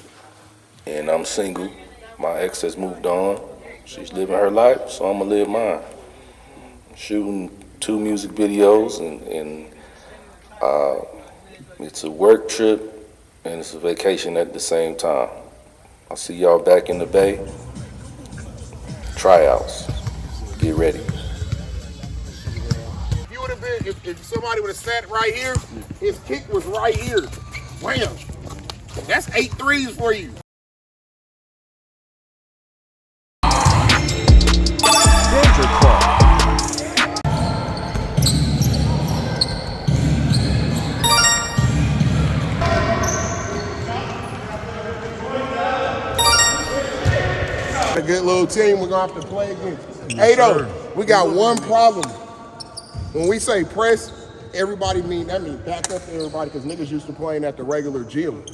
And I'm single. My ex has moved on. She's living her life, so I'm gonna live mine. Shooting 2 music videos, and it's a work trip and it's a vacation at the same time. I'll see y'all back in the Bay. Tryouts. Get ready. If you would have been, if somebody would have sat right here, his kick was right here. Wham! That's 8 threes for you. A good little team we're gonna have to play against. Hey though, we got one problem. When we say press, everybody that means back up everybody, because niggas used to playing at the regular gym.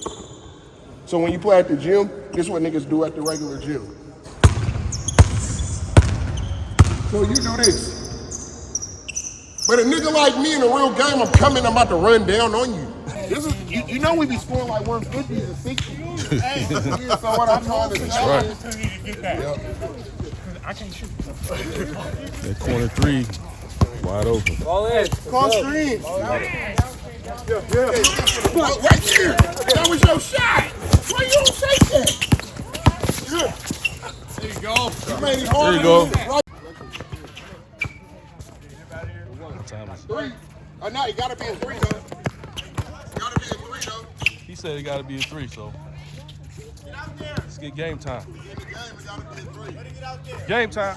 So when you play at the gym, this is what niggas do at the regular gym. So you do this. But a nigga like me in a real game, I'm about to run down on you. This is, you know we be scoring like 150s and 60s. Hey, so what I'm trying to say I can't shoot. That corner 3, wide open. Ball in. Call screen. Right here. That was your shot. Why you don't take that? There you go. You made it hard. There you go. Right. 3. Oh, no, you gotta be a 3 though. Gotta be a 3 though. He said it gotta be a 3, so let's get game time. Game time.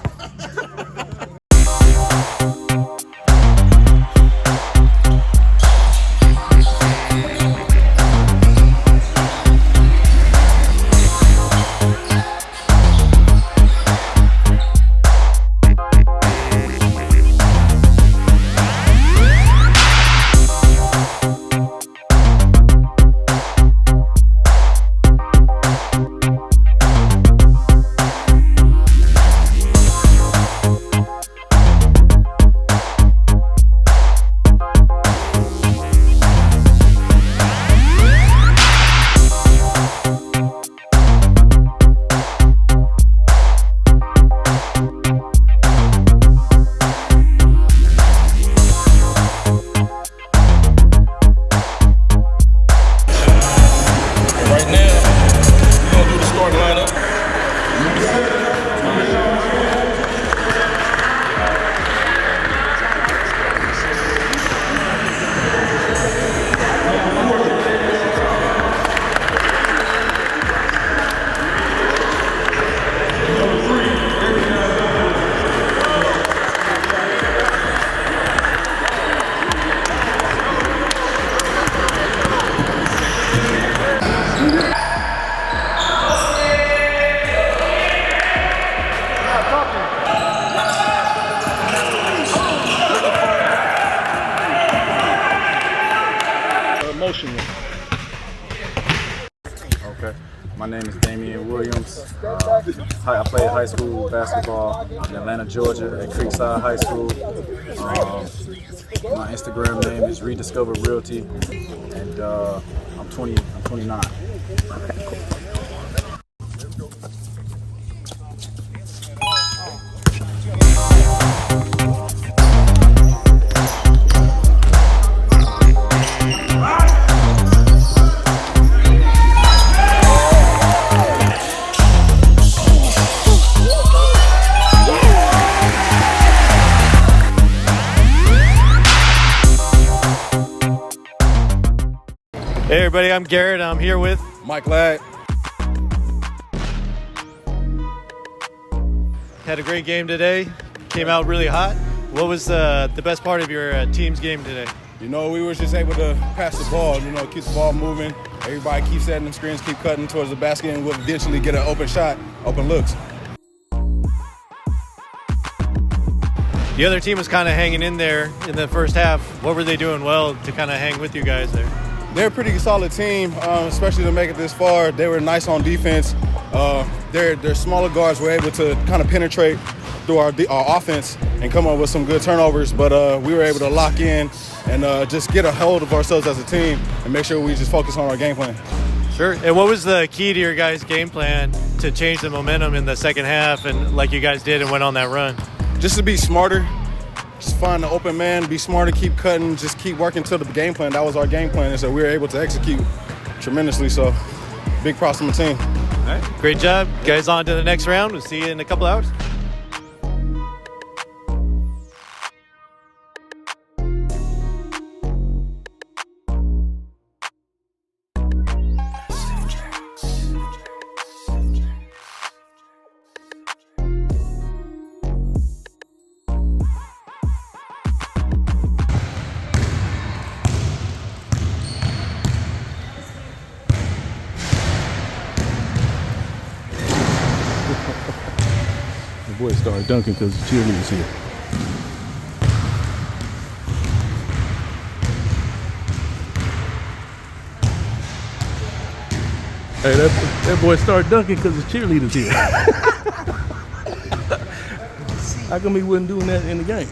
Okay, my name is Damian Williams. I played high school basketball in Atlanta, Georgia at Creekside High School. My Instagram name is Rediscover Realty, and I'm 29. Okay, cool. Hey everybody, I'm Garrett. I'm here with Mike Ladd. Had a great game today. Came out really hot. What was the best part of your team's game today? You know, we were just able to pass the ball, keep the ball moving. Everybody keeps setting them screens, keep cutting towards the basket, and we'll eventually get an open shot, open looks. The other team was kind of hanging in there in the first half. What were they doing well to kind of hang with you guys there? They're a pretty solid team, especially to make it this far. They were nice on defense. Their smaller guards were able to kind of penetrate through our offense and come up with some good turnovers, but we were able to lock in and just get a hold of ourselves as a team and make sure we just focus on our game plan. Sure. And what was the key to your guys' game plan to change the momentum in the second half and like you guys did and went on that run? Just to be smarter, just find the open man, be smarter, keep cutting, just keep working to the game plan. That was our game plan, and so we were able to execute tremendously. So big props to the team. All right. Great job. Guys, on to the next round. We'll see you in a couple hours. The boy started dunking because the cheerleaders here. Hey, that boy started dunking because the cheerleaders here. How come he wasn't doing that in the game?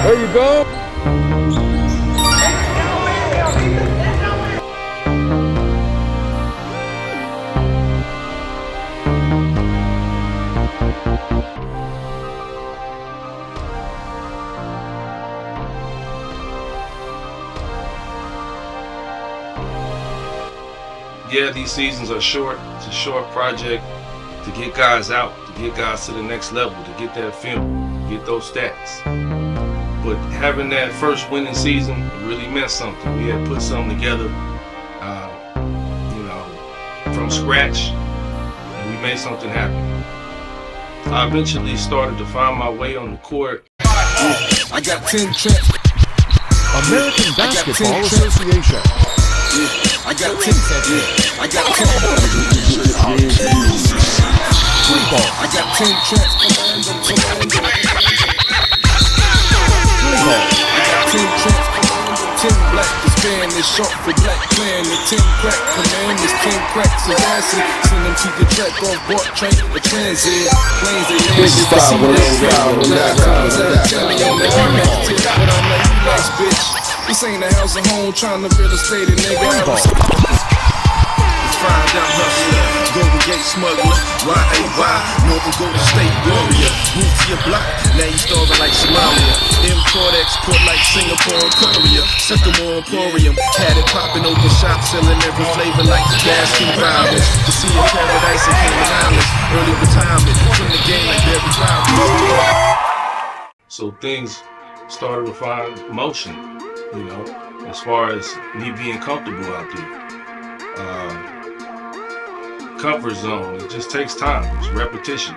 There you go. Yeah, these seasons are short. It's a short project to get guys out, to get guys to the next level, to get that film, get those stats. But having that first winning season really meant something. We had put something together, from scratch, and we made something happen. I eventually started to find my way on the court. I got 10 trips. American Basketball Association. I got 10 trips. I got 10 I got 10 traps. I got 10 traps. 10 black is Spanish, short for black clan. The 10 crack command is 10 cracks of acid. Send them to the track off board train, the transit. Planes they land, see that tell me on the internet. But I'm like, relax, bitch. This ain't a house at home trying to real estate a nigga. Find out hustler, Golden Gate smuggler, Y-A-Y, Northern Golden State warrior. Move to your block, now you starving like Somalia. Import, export like Singapore and Korea. Sycamore Emporium, had it popping open shop, selling every flavor like the gas two violence. To see a paradise in Cayman Islands, early retirement, from the game like Barry Brown. So things started to find motion, as far as me being comfortable out there. Comfort zone, it just takes time, it's repetition.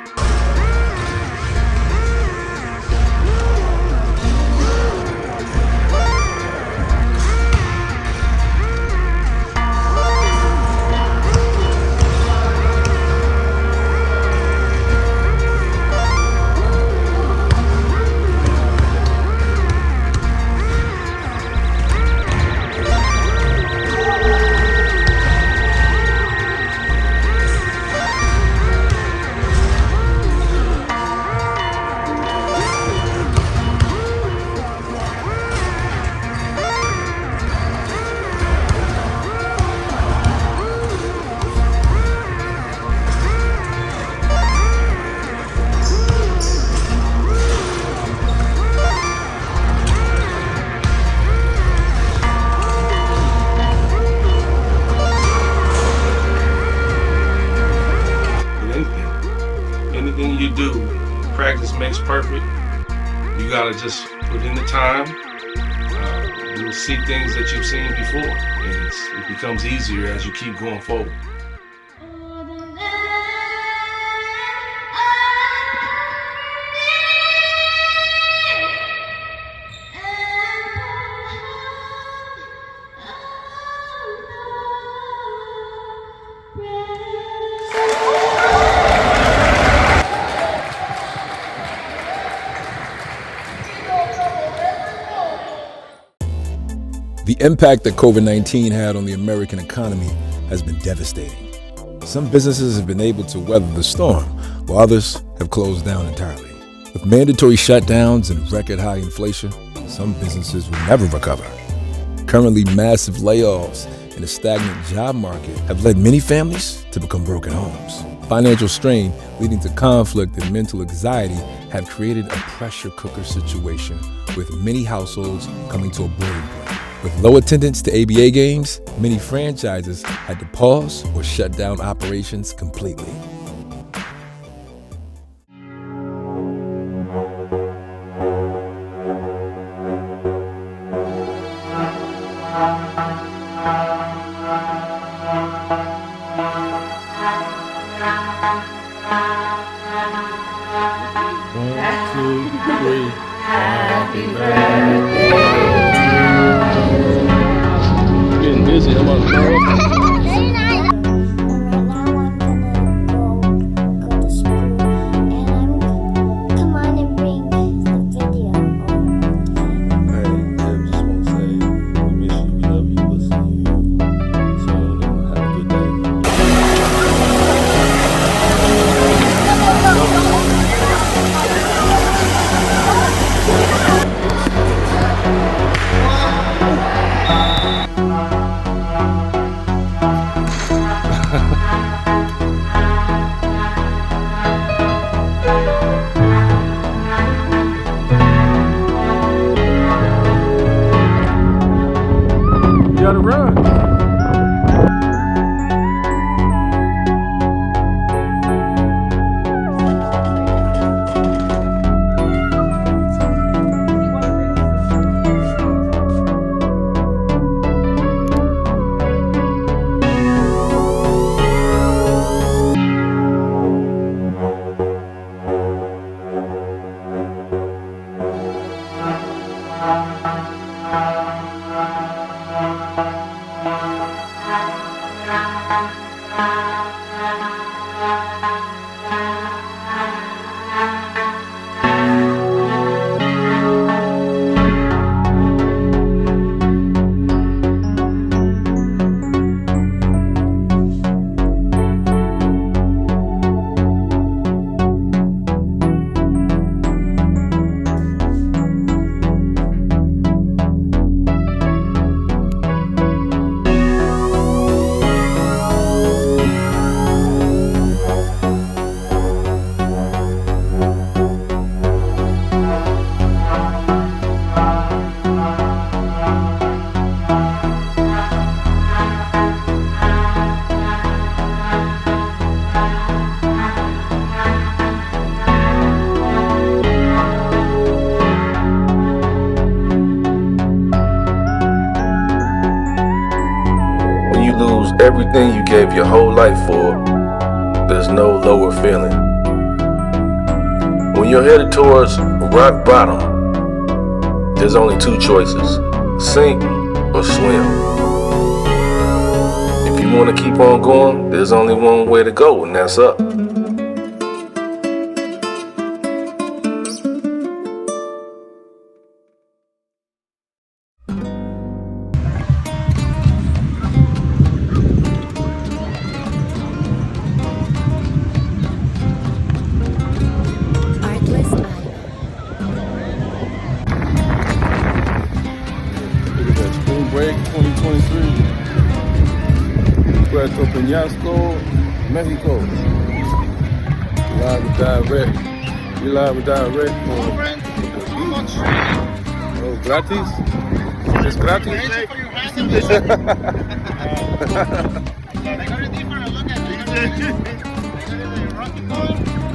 Practice makes perfect. You gotta just put in the time, you'll see things that you've seen before, and it becomes easier as you keep going forward. The impact that COVID-19 had on the American economy has been devastating. Some businesses have been able to weather the storm, while others have closed down entirely. With mandatory shutdowns and record-high inflation, some businesses will never recover. Currently, massive layoffs and a stagnant job market have led many families to become broken homes. Financial strain leading to conflict and mental anxiety have created a pressure cooker situation, with many households coming to a boiling point. With low attendance to ABA games, many franchises had to pause or shut down operations completely. Everything you gave your whole life for, there's no lower feeling. When you're headed towards rock bottom, there's only two choices: sink or swim. If you want to keep on going, there's only one way to go, and that's up. Mexico. Live and direct. We live and direct from the beach. Oh, gratis? It's gratis?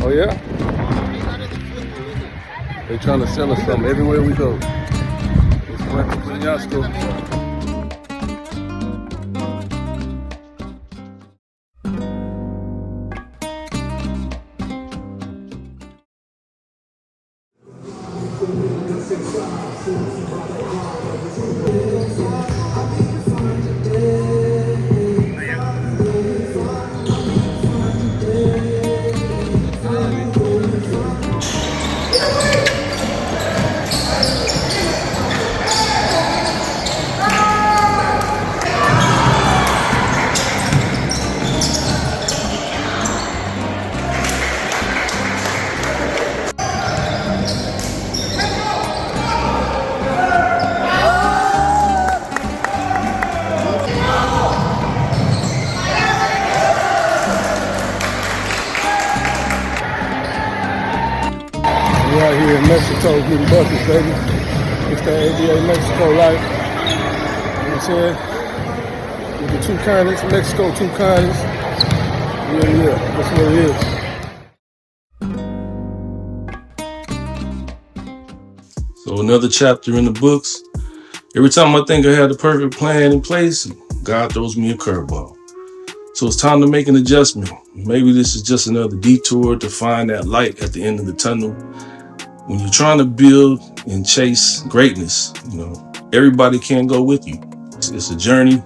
Oh yeah? They're trying to sell us something everywhere we go. It's Puerto Peñasco. We out here in Mexico getting buckets, baby. It's that ABA Mexico life. You know what I'm saying? With the two continents, Mexico, two continents. Yeah, that's what it is. So another chapter in the books. Every time I think I have the perfect plan in place, God throws me a curveball. So it's time to make an adjustment. Maybe this is just another detour to find that light at the end of the tunnel. When you're trying to build and chase greatness, everybody can't go with you. It's a journey.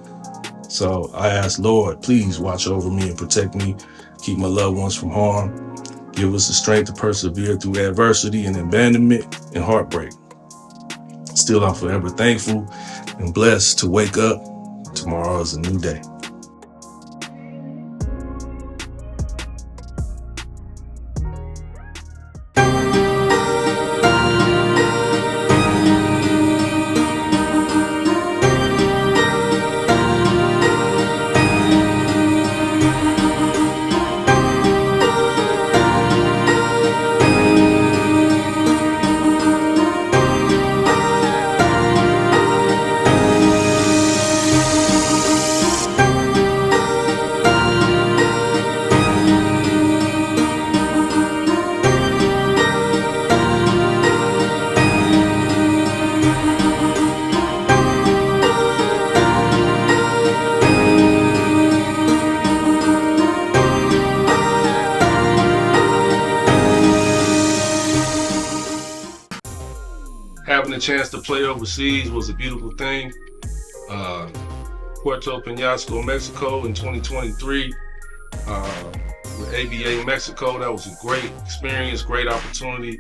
So I ask, Lord, please watch over me and protect me. Keep my loved ones from harm. Give us the strength to persevere through adversity and abandonment and heartbreak. Still, I'm forever thankful and blessed to wake up. Tomorrow is a new day. Having a chance to play overseas was a beautiful thing. Puerto Peñasco, Mexico in 2023 with ABA Mexico. That was a great experience, great opportunity.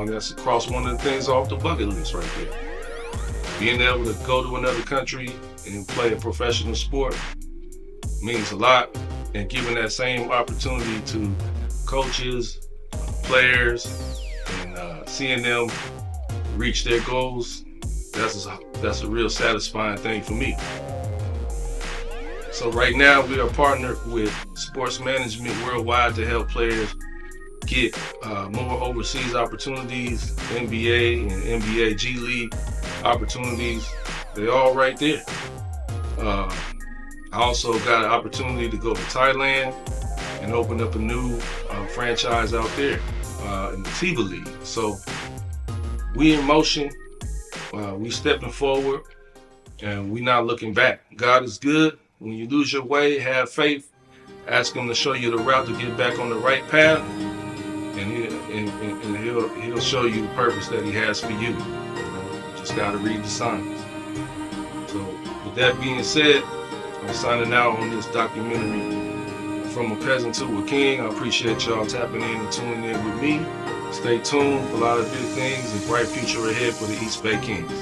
That's across one of the things off the bucket list right there. Being able to go to another country and play a professional sport means a lot. And giving that same opportunity to coaches, players, and seeing them reach their goals, that's a real satisfying thing for me. So right now we are partnered with Sports Management Worldwide to help players get more overseas opportunities, NBA and NBA G League opportunities. They're all right there. I also got an opportunity to go to Thailand and open up a new franchise out there in the TIBA League. So we in motion, we stepping forward, and we not looking back. God is good. When you lose your way, have faith. Ask Him to show you the route to get back on the right path, and He'll show you the purpose that He has for you. You just got to read the signs. So with that being said, I'm signing out on this documentary, From a Peasant to a King. I appreciate y'all tapping in and tuning in with me. Stay tuned for a lot of big things and bright future ahead for the East Bay Kings.